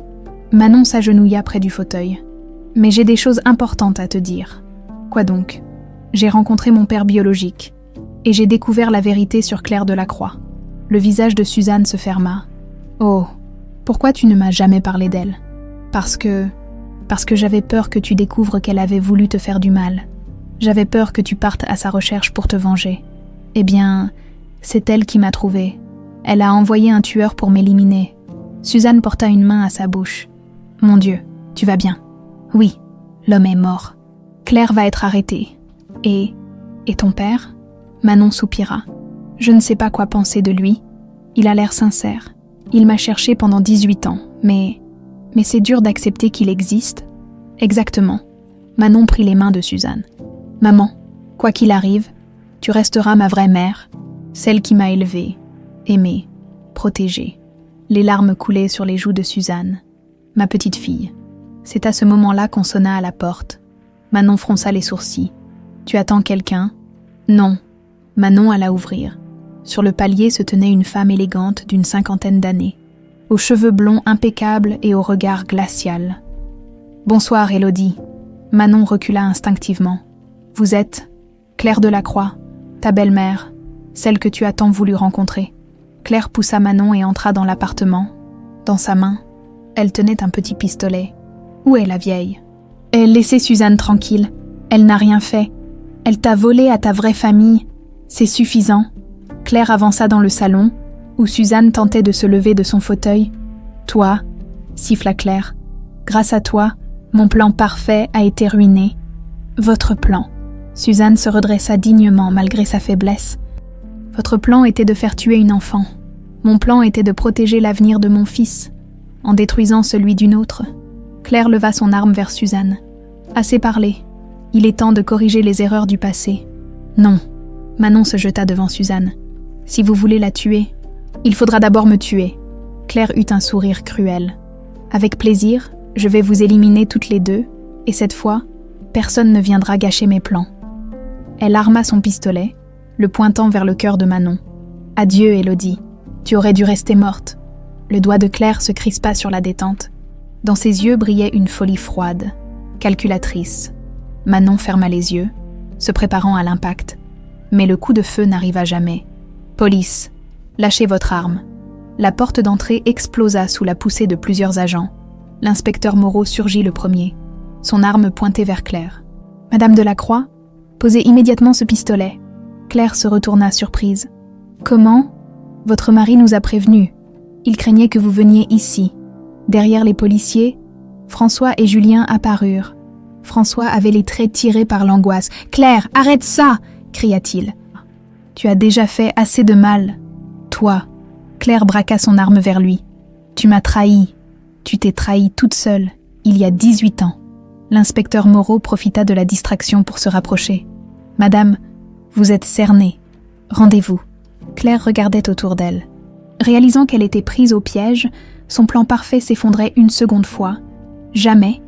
Manon s'agenouilla près du fauteuil. Mais j'ai des choses importantes à te dire. Quoi donc? J'ai rencontré mon père biologique. Et j'ai découvert la vérité sur Claire Delacroix. Le visage de Suzanne se ferma. Oh, pourquoi tu ne m'as jamais parlé d'elle? Parce que j'avais peur que tu découvres qu'elle avait voulu te faire du mal. J'avais peur que tu partes à sa recherche pour te venger. Eh bien, c'est elle qui m'a trouvée. Elle a envoyé un tueur pour m'éliminer. Suzanne porta une main à sa bouche. Mon Dieu, tu vas bien? Oui, l'homme est mort. Claire va être arrêtée. Et ton père? Manon soupira. Je ne sais pas quoi penser de lui. Il a l'air sincère. Il m'a cherché pendant 18 ans, mais c'est dur d'accepter qu'il existe. Exactement. Manon prit les mains de Suzanne. Maman, quoi qu'il arrive, tu resteras ma vraie mère, celle qui m'a élevée, aimée, protégée. Les larmes coulaient sur les joues de Suzanne. Ma petite fille. C'est à ce moment-là qu'on sonna à la porte. Manon fronça les sourcils. Tu attends quelqu'un? Non. Manon alla ouvrir. Sur le palier se tenait une femme élégante d'une 50aine d'années, aux cheveux blonds impeccables et au regard glacial. Bonsoir, Élodie. Manon recula instinctivement. Vous êtes Claire Delacroix, ta belle-mère, celle que tu as tant voulu rencontrer. Claire poussa Manon et entra dans l'appartement. Dans sa main, elle tenait un petit pistolet. Où est la vieille? Laissez Suzanne tranquille. Elle n'a rien fait. Elle t'a volé à ta vraie famille. C'est suffisant. Claire avança dans le salon, où Suzanne tentait de se lever de son fauteuil. Toi, siffla Claire, grâce à toi, mon plan parfait a été ruiné. Votre plan. Suzanne se redressa dignement malgré sa faiblesse. Votre plan était de faire tuer une enfant. Mon plan était de protéger l'avenir de mon fils, en détruisant celui d'une autre. Claire leva son arme vers Suzanne. Assez parlé. Il est temps de corriger les erreurs du passé. Non. Manon se jeta devant Suzanne. Si vous voulez la tuer, il faudra d'abord me tuer. Claire eut un sourire cruel. Avec plaisir, je vais vous éliminer toutes les deux, et cette fois, personne ne viendra gâcher mes plans. Elle arma son pistolet, le pointant vers le cœur de Manon. Adieu, Élodie. Tu aurais dû rester morte. Le doigt de Claire se crispa sur la détente. Dans ses yeux brillait une folie froide, calculatrice. Manon ferma les yeux, se préparant à l'impact. Mais le coup de feu n'arriva jamais. Police, lâchez votre arme. La porte d'entrée explosa sous la poussée de plusieurs agents. L'inspecteur Moreau surgit le premier, son arme pointée vers Claire. Madame Delacroix, posez immédiatement ce pistolet. Claire se retourna surprise. Comment? Votre mari nous a prévenus. Il craignait que vous veniez ici. Derrière les policiers, François et Julien apparurent. François avait les traits tirés par l'angoisse. « Claire, arrête ça !» cria-t-il. « Tu as déjà fait assez de mal. Toi. » Claire braqua son arme vers lui. « Tu m'as trahi. Tu t'es trahie toute seule, il y a 18 ans. » L'inspecteur Moreau profita de la distraction pour se rapprocher. « Madame, vous êtes cernée. Rendez-vous. » Claire regardait autour d'elle. Réalisant qu'elle était prise au piège, son plan parfait s'effondrait une seconde fois. Jamais.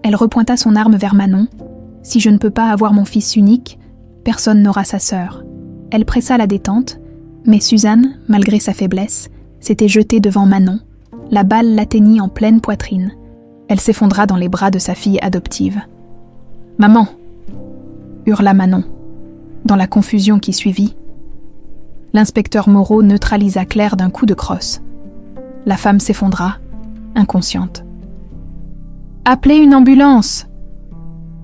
Elle repointa son arme vers Manon. « Si je ne peux pas avoir mon fils unique, personne n'aura sa sœur. » Elle pressa la détente, mais Suzanne, malgré sa faiblesse, s'était jetée devant Manon. La balle l'atteignit en pleine poitrine. Elle s'effondra dans les bras de sa fille adoptive. « Maman !» hurla Manon. Dans la confusion qui suivit, l'inspecteur Moreau neutralisa Claire d'un coup de crosse. La femme s'effondra, inconsciente. « Appelez une ambulance !»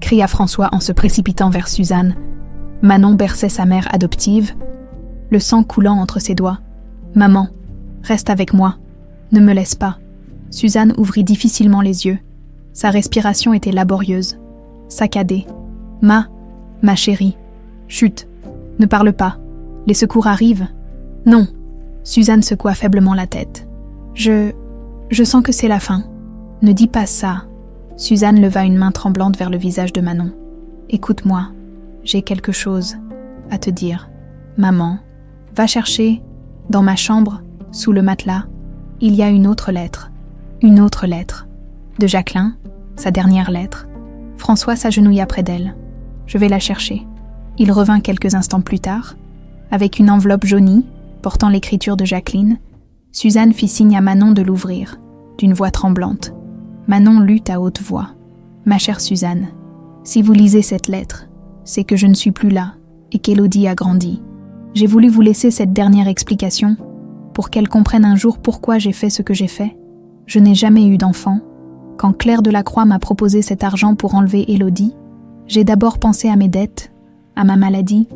cria François en se précipitant vers Suzanne. Manon berçait sa mère adoptive, le sang coulant entre ses doigts. « Maman, reste avec moi. Ne me laisse pas. » Suzanne ouvrit difficilement les yeux. Sa respiration était laborieuse, saccadée. « Ma chérie, chut, ne parle pas. Les secours arrivent. » « Non. » Suzanne secoua faiblement la tête. « Je sens que c'est la fin. » « Ne dis pas ça. » Suzanne leva une main tremblante vers le visage de Manon. « Écoute-moi, j'ai quelque chose à te dire. Maman, va chercher, dans ma chambre, sous le matelas, il y a une autre lettre. Une autre lettre. De Jacqueline, sa dernière lettre. » François s'agenouilla près d'elle. « Je vais la chercher. » Il revint quelques instants plus tard, avec une enveloppe jaunie, portant l'écriture de Jacqueline, Suzanne fit signe à Manon de l'ouvrir, d'une voix tremblante. Manon lut à haute voix. « Ma chère Suzanne, si vous lisez cette lettre, c'est que je ne suis plus là et qu'Élodie a grandi. J'ai voulu vous laisser cette dernière explication pour qu'elle comprenne un jour pourquoi j'ai fait ce que j'ai fait. Je n'ai jamais eu d'enfant. Quand Claire Delacroix m'a proposé cet argent pour enlever Élodie, j'ai d'abord pensé à mes dettes, à ma maladie,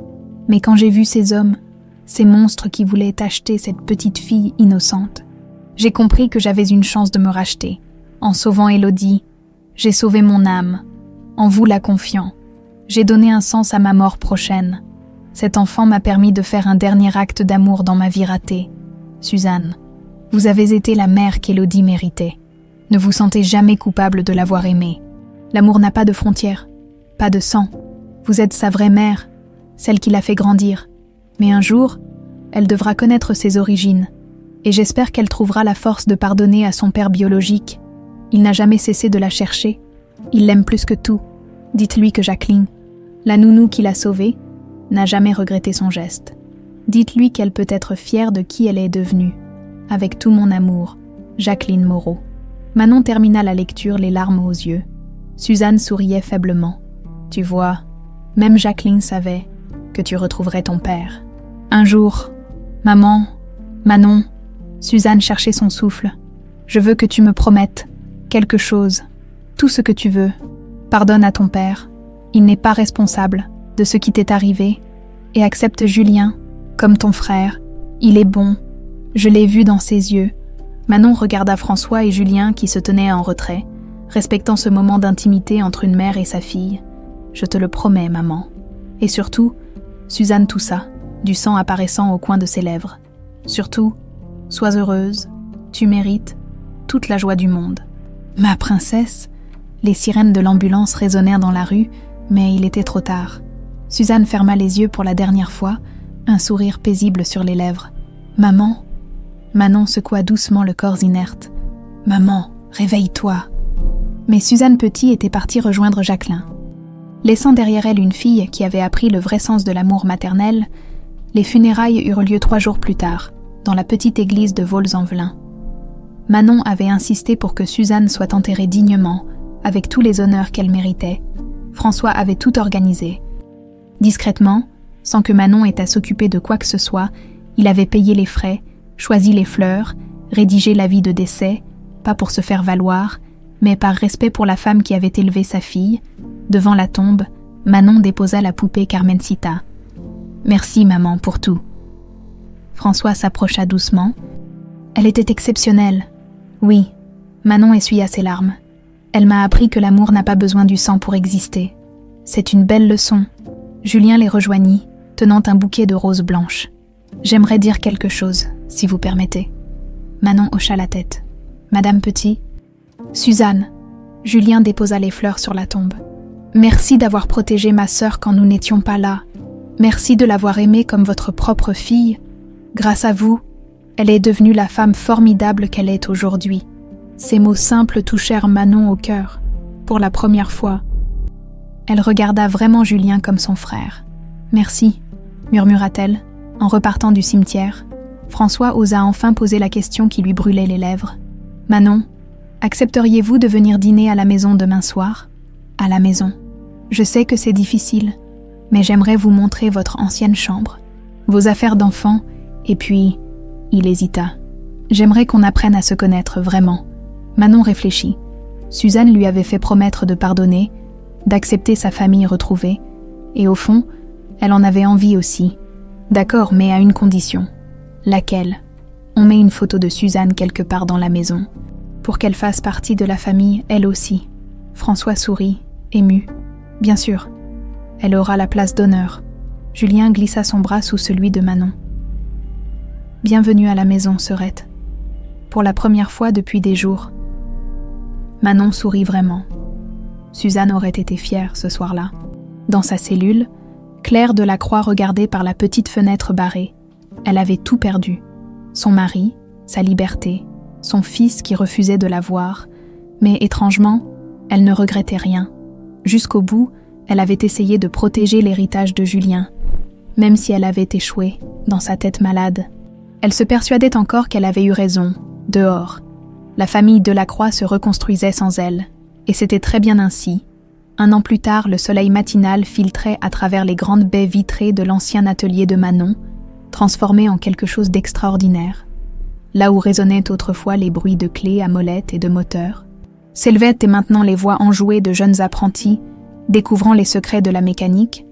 mais quand j'ai vu ces hommes, ces monstres qui voulaient acheter cette petite fille innocente, j'ai compris que j'avais une chance de me racheter. En sauvant Élodie, j'ai sauvé mon âme. En vous la confiant, j'ai donné un sens à ma mort prochaine. Cet enfant m'a permis de faire un dernier acte d'amour dans ma vie ratée. Suzanne, vous avez été la mère qu'Élodie méritait. Ne vous sentez jamais coupable de l'avoir aimée. L'amour n'a pas de frontières, pas de sang. Vous êtes sa vraie mère, celle qui l'a fait grandir. Mais un jour, elle devra connaître ses origines, et j'espère qu'elle trouvera la force de pardonner à son père biologique. Il n'a jamais cessé de la chercher. Il l'aime plus que tout. Dites-lui que Jacqueline, la nounou qui l'a sauvée, n'a jamais regretté son geste. Dites-lui qu'elle peut être fière de qui elle est devenue. Avec tout mon amour, Jacqueline Moreau. Manon termina la lecture, les larmes aux yeux. Suzanne souriait faiblement. Tu vois, même Jacqueline savait que tu retrouverais ton père. Un jour, maman, Manon, Suzanne cherchait son souffle. Je veux que tu me promettes quelque chose, tout ce que tu veux. Pardonne à ton père. Il n'est pas responsable de ce qui t'est arrivé. Et accepte Julien comme ton frère. Il est bon. Je l'ai vu dans ses yeux. Manon regarda François et Julien qui se tenaient en retrait, respectant ce moment d'intimité entre une mère et sa fille. Je te le promets, maman. Et surtout, Suzanne toussa, du sang apparaissant au coin de ses lèvres. Surtout, sois heureuse. Tu mérites toute la joie du monde. Ma princesse. Les sirènes de l'ambulance résonnèrent dans la rue, mais il était trop tard. Suzanne ferma les yeux pour la dernière fois, un sourire paisible sur les lèvres. « Maman ?» Manon secoua doucement le corps inerte. « Maman, réveille-toi !» Mais Suzanne Petit était partie rejoindre Jacqueline. Laissant derrière elle une fille qui avait appris le vrai sens de l'amour maternel, les funérailles eurent lieu 3 jours plus tard, dans la petite église de Vaux-en-Velin. Manon avait insisté pour que Suzanne soit enterrée dignement, avec tous les honneurs qu'elle méritait. François avait tout organisé. Discrètement, sans que Manon ait à s'occuper de quoi que ce soit, il avait payé les frais, choisi les fleurs, rédigé l'avis de décès, pas pour se faire valoir, mais par respect pour la femme qui avait élevé sa fille. Devant la tombe, Manon déposa la poupée Carmencita. « Merci, maman, pour tout. » François s'approcha doucement. Elle était exceptionnelle. Oui, Manon essuya ses larmes. Elle m'a appris que l'amour n'a pas besoin du sang pour exister. C'est une belle leçon. Julien les rejoignit, tenant un bouquet de roses blanches. J'aimerais dire quelque chose, si vous permettez. Manon hocha la tête. Madame Petit. Suzanne. Julien déposa les fleurs sur la tombe. Merci d'avoir protégé ma sœur quand nous n'étions pas là. Merci de l'avoir aimée comme votre propre fille. Grâce à vous, elle est devenue la femme formidable qu'elle est aujourd'hui. Ces mots simples touchèrent Manon au cœur, pour la première fois. Elle regarda vraiment Julien comme son frère. « Merci », murmura-t-elle, en repartant du cimetière. François osa enfin poser la question qui lui brûlait les lèvres. « Manon, accepteriez-vous de venir dîner à la maison demain soir ?»« À la maison. Je sais que c'est difficile, mais j'aimerais vous montrer votre ancienne chambre, vos affaires d'enfant, et puis... » Il hésita. « J'aimerais qu'on apprenne à se connaître vraiment. » Manon réfléchit. Suzanne lui avait fait promettre de pardonner, d'accepter sa famille retrouvée, et au fond, elle en avait envie aussi. D'accord, mais à une condition. Laquelle ? On met une photo de Suzanne quelque part dans la maison, pour qu'elle fasse partie de la famille, elle aussi. François sourit, ému. Bien sûr, elle aura la place d'honneur. Julien glissa son bras sous celui de Manon. Bienvenue à la maison, sœurette. Pour la première fois depuis des jours. Manon sourit vraiment. Suzanne aurait été fière ce soir-là. Dans sa cellule, Claire Delacroix regardait par la petite fenêtre barrée. Elle avait tout perdu. Son mari, sa liberté, son fils qui refusait de la voir. Mais étrangement, elle ne regrettait rien. Jusqu'au bout, elle avait essayé de protéger l'héritage de Julien, même si elle avait échoué dans sa tête malade. Elle se persuadait encore qu'elle avait eu raison, dehors. La famille Delacroix se reconstruisait sans elle, et c'était très bien ainsi. 1 an plus tard, le soleil matinal filtrait à travers les grandes baies vitrées de l'ancien atelier de Manon, transformé en quelque chose d'extraordinaire. Là où résonnaient autrefois les bruits de clés à molette et de moteurs, s'élevaient maintenant les voix enjouées de jeunes apprentis, découvrant les secrets de la mécanique.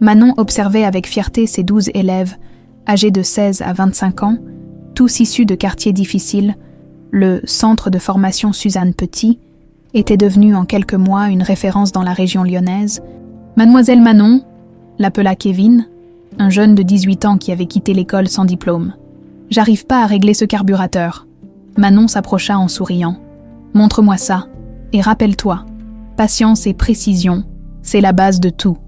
Manon observait avec fierté ses 12 élèves, âgés de 16 à 25 ans, tous issus de quartiers difficiles. Le centre de formation Suzanne Petit était devenu en quelques mois une référence dans la région lyonnaise. Mademoiselle Manon l'appela Kevin, un jeune de 18 ans qui avait quitté l'école sans diplôme. « J'arrive pas à régler ce carburateur. » Manon s'approcha en souriant. « Montre-moi ça. Et rappelle-toi, patience et précision, c'est la base de tout. »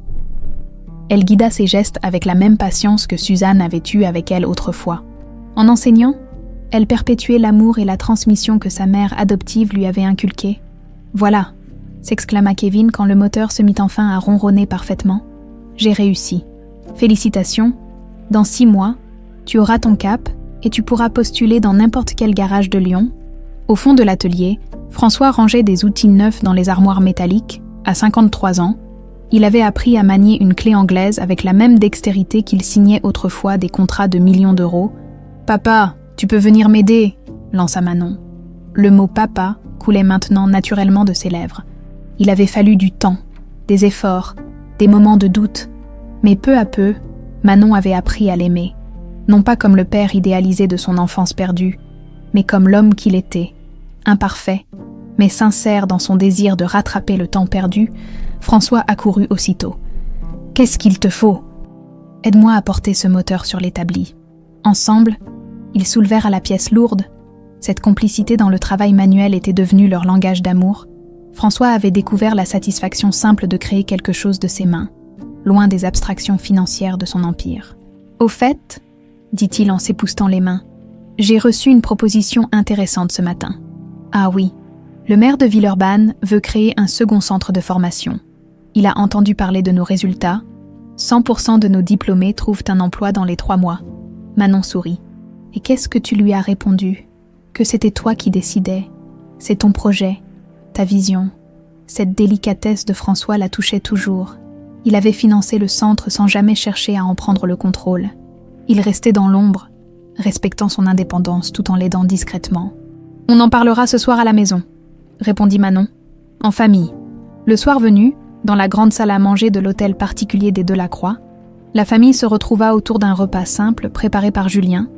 Elle guida ses gestes avec la même patience que Suzanne avait eue avec elle autrefois. En enseignant, elle perpétuait l'amour et la transmission que sa mère adoptive lui avait inculqués. « Voilà !» s'exclama Kevin quand le moteur se mit enfin à ronronner parfaitement. « J'ai réussi. Félicitations. Dans 6 mois, tu auras ton cap et tu pourras postuler dans n'importe quel garage de Lyon. » Au fond de l'atelier, François rangeait des outils neufs dans les armoires métalliques. À 53 ans, il avait appris à manier une clé anglaise avec la même dextérité qu'il signait autrefois des contrats de millions d'euros. « Papa, tu peux venir m'aider » lança Manon. Le mot « papa » coulait maintenant naturellement de ses lèvres. Il avait fallu du temps, des efforts, des moments de doute. Mais peu à peu, Manon avait appris à l'aimer. Non pas comme le père idéalisé de son enfance perdue, mais comme l'homme qu'il était, imparfait, mais sincère dans son désir de rattraper le temps perdu. François accourut aussitôt. « Qu'est-ce qu'il te faut ? Aide-moi à porter ce moteur sur l'établi. » Ensemble, ils soulevèrent à la pièce lourde. Cette complicité dans le travail manuel était devenue leur langage d'amour. François avait découvert la satisfaction simple de créer quelque chose de ses mains, loin des abstractions financières de son empire. « Au fait, dit-il en s'époussetant les mains, j'ai reçu une proposition intéressante ce matin. Ah oui, le maire de Villeurbanne veut créer un second centre de formation. Il a entendu parler de nos résultats. 100% de nos diplômés trouvent un emploi dans les 3 mois. Manon sourit. Et qu'est-ce que tu lui as répondu ? Que c'était toi qui décidais. C'est ton projet, ta vision. Cette délicatesse de François la touchait toujours. Il avait financé le centre sans jamais chercher à en prendre le contrôle. Il restait dans l'ombre, respectant son indépendance tout en l'aidant discrètement. « On en parlera ce soir à la maison », répondit Manon, en famille. Le soir venu, dans la grande salle à manger de l'hôtel particulier des Delacroix, la famille se retrouva autour d'un repas simple préparé par Julien.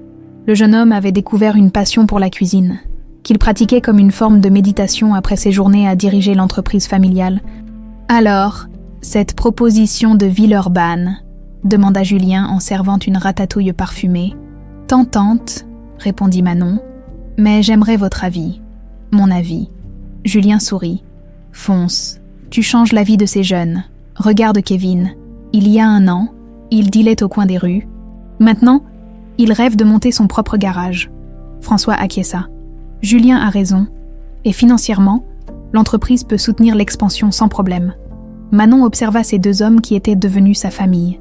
Le jeune homme avait découvert une passion pour la cuisine, qu'il pratiquait comme une forme de méditation après ses journées à diriger l'entreprise familiale. « Alors, cette proposition de Villeurbanne ?» demanda Julien en servant une ratatouille parfumée. « Tentante, » répondit Manon, « mais j'aimerais votre avis. » « Mon avis. » Julien sourit. « Fonce. Tu changes la vie de ces jeunes. Regarde Kevin. Il y a 1 an, il dealait au coin des rues. Maintenant, il rêve de monter son propre garage. » François acquiesça. « Julien a raison. Et financièrement, l'entreprise peut soutenir l'expansion sans problème. » Manon observa ces 2 hommes qui étaient devenus sa famille.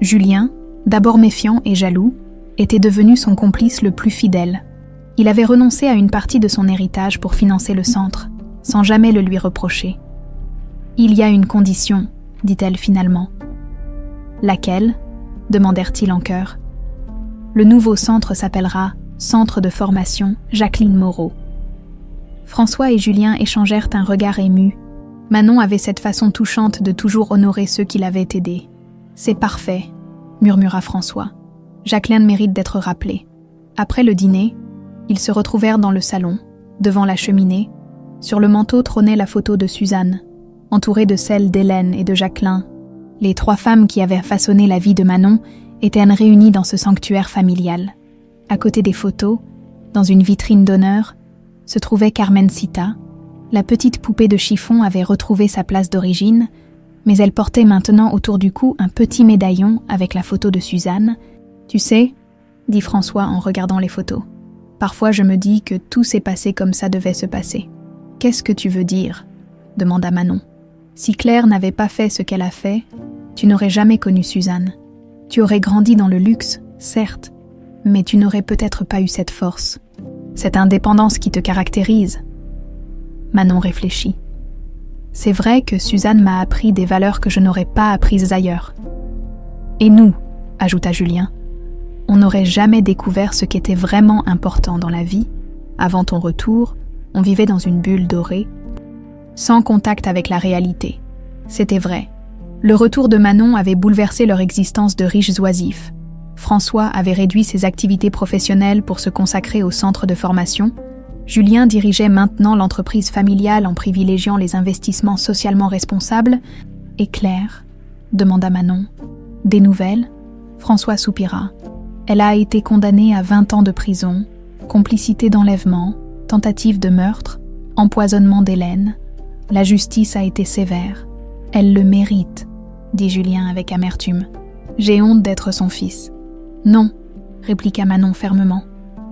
Julien, d'abord méfiant et jaloux, était devenu son complice le plus fidèle. Il avait renoncé à une partie de son héritage pour financer le centre, sans jamais le lui reprocher. « Il y a une condition, » dit-elle finalement. « Laquelle ?» demandèrent-ils en chœur. « Le nouveau centre s'appellera Centre de formation Jacqueline Moreau. » François et Julien échangèrent un regard ému. Manon avait cette façon touchante de toujours honorer ceux qui l'avaient aidée. « C'est parfait, » murmura François. « Jacqueline mérite d'être rappelée. » Après le dîner, ils se retrouvèrent dans le salon, devant la cheminée. Sur le manteau trônait la photo de Suzanne, entourée de celles d'Hélène et de Jacqueline. Les 3 femmes qui avaient façonné la vie de Manon étaient réunies dans ce sanctuaire familial. À côté des photos, dans une vitrine d'honneur, se trouvait Carmencita. La petite poupée de chiffon avait retrouvé sa place d'origine, mais elle portait maintenant autour du cou un petit médaillon avec la photo de Suzanne. « Tu sais, » dit François en regardant les photos, « parfois je me dis que tout s'est passé comme ça devait se passer. »« Qu'est-ce que tu veux dire ?» demanda Manon. « Si Claire n'avait pas fait ce qu'elle a fait, tu n'aurais jamais connu Suzanne. Tu aurais grandi dans le luxe, certes, mais tu n'aurais peut-être pas eu cette force, cette indépendance qui te caractérise. Manon réfléchit. C'est vrai que Suzanne m'a appris des valeurs que je n'aurais pas apprises ailleurs. Et nous, ajouta Julien, on n'aurait jamais découvert ce qui était vraiment important dans la vie. Avant ton retour, on vivait dans une bulle dorée, sans contact avec la réalité. C'était vrai. Le retour de Manon avait bouleversé leur existence de riches oisifs. François avait réduit ses activités professionnelles pour se consacrer au centre de formation. Julien dirigeait maintenant l'entreprise familiale en privilégiant les investissements socialement responsables. Et Claire, demanda Manon. Des nouvelles ? François soupira. Elle a été condamnée à 20 ans de prison, complicité d'enlèvement, tentative de meurtre, empoisonnement d'Hélène. La justice a été sévère. Elle le mérite, dit Julien avec amertume. J'ai honte d'être son fils. Non, répliqua Manon fermement.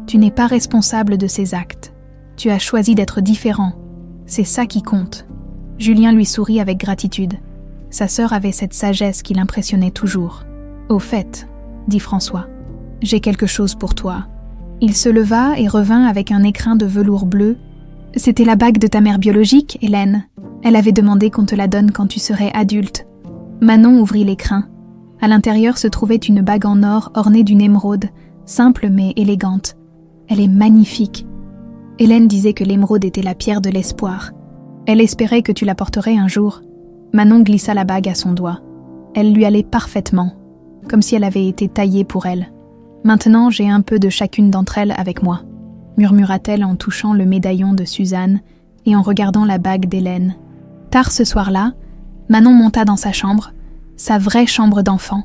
Tu n'es pas responsable de ses actes. Tu as choisi d'être différent. C'est ça qui compte. Julien lui sourit avec gratitude. Sa sœur avait cette sagesse qui l'impressionnait toujours. Au fait, dit François, j'ai quelque chose pour toi. Il se leva et revint avec un écrin de velours bleu. C'était la bague de ta mère biologique, Hélène. Elle avait demandé qu'on te la donne quand tu serais adulte. Manon ouvrit l'écrin. À l'intérieur se trouvait une bague en or ornée d'une émeraude, simple mais élégante. Elle est magnifique. Hélène disait que l'émeraude était la pierre de l'espoir. Elle espérait que tu la porterais un jour. Manon glissa la bague à son doigt. Elle lui allait parfaitement, comme si elle avait été taillée pour elle. Maintenant, j'ai un peu de chacune d'entre elles avec moi, murmura-t-elle en touchant le médaillon de Suzanne et en regardant la bague d'Hélène. Tard ce soir-là, Manon monta dans sa chambre, sa vraie chambre d'enfant,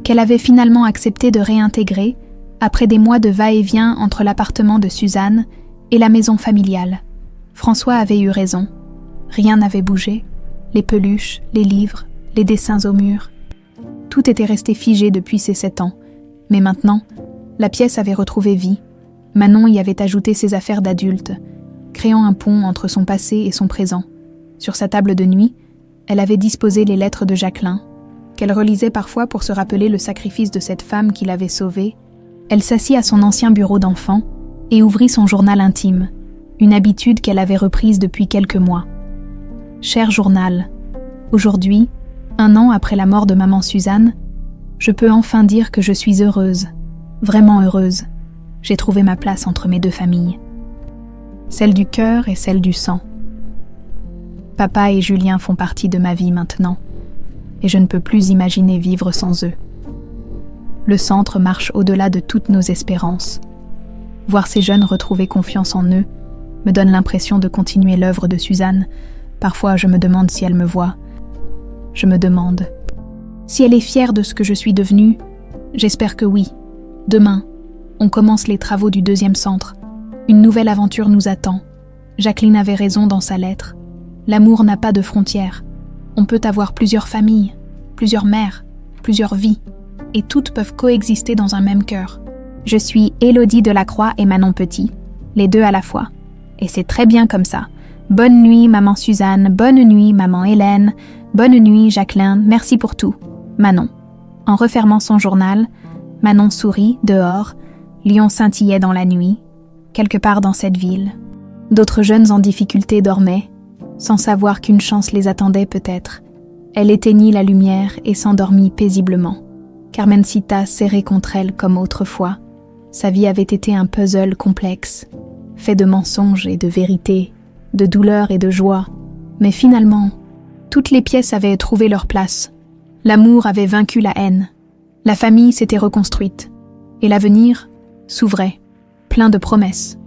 qu'elle avait finalement accepté de réintégrer après des mois de va-et-vient entre l'appartement de Suzanne et la maison familiale. François avait eu raison. Rien n'avait bougé. Les peluches, les livres, les dessins au mur. Tout était resté figé depuis ces 7 ans. Mais maintenant, la pièce avait retrouvé vie. Manon y avait ajouté ses affaires d'adulte, créant un pont entre son passé et son présent. Sur sa table de nuit, elle avait disposé les lettres de Jacqueline, qu'elle relisait parfois pour se rappeler le sacrifice de cette femme qui l'avait sauvée. Elle s'assit à son ancien bureau d'enfant et ouvrit son journal intime, une habitude qu'elle avait reprise depuis quelques mois. Cher journal, aujourd'hui, 1 an après la mort de maman Suzanne, je peux enfin dire que je suis heureuse, vraiment heureuse. J'ai trouvé ma place entre mes 2 familles, celle du cœur et celle du sang. Papa et Julien font partie de ma vie maintenant, et je ne peux plus imaginer vivre sans eux. Le centre marche au-delà de toutes nos espérances. Voir ces jeunes retrouver confiance en eux me donne l'impression de continuer l'œuvre de Suzanne. Parfois, je me demande si elle me voit. Je me demande si elle est fière de ce que je suis devenue. J'espère que oui. Demain, on commence les travaux du 2e centre. Une nouvelle aventure nous attend. Jacqueline avait raison dans sa lettre. L'amour n'a pas de frontières. On peut avoir plusieurs familles, plusieurs mères, plusieurs vies, et toutes peuvent coexister dans un même cœur. Je suis Élodie Delacroix et Manon Petit, les 2 à la fois. Et c'est très bien comme ça. Bonne nuit, maman Suzanne, bonne nuit, maman Hélène, bonne nuit, Jacqueline, merci pour tout. Manon. En refermant son journal, Manon sourit, dehors. Lyon scintillait dans la nuit, quelque part dans cette ville. D'autres jeunes en difficulté dormaient, sans savoir qu'une chance les attendait peut-être. Elle éteignit la lumière et s'endormit paisiblement. Carmencita serrée contre elle comme autrefois. Sa vie avait été un puzzle complexe, fait de mensonges et de vérités, de douleur et de joie. Mais finalement, toutes les pièces avaient trouvé leur place. L'amour avait vaincu la haine. La famille s'était reconstruite. Et l'avenir s'ouvrait, plein de promesses.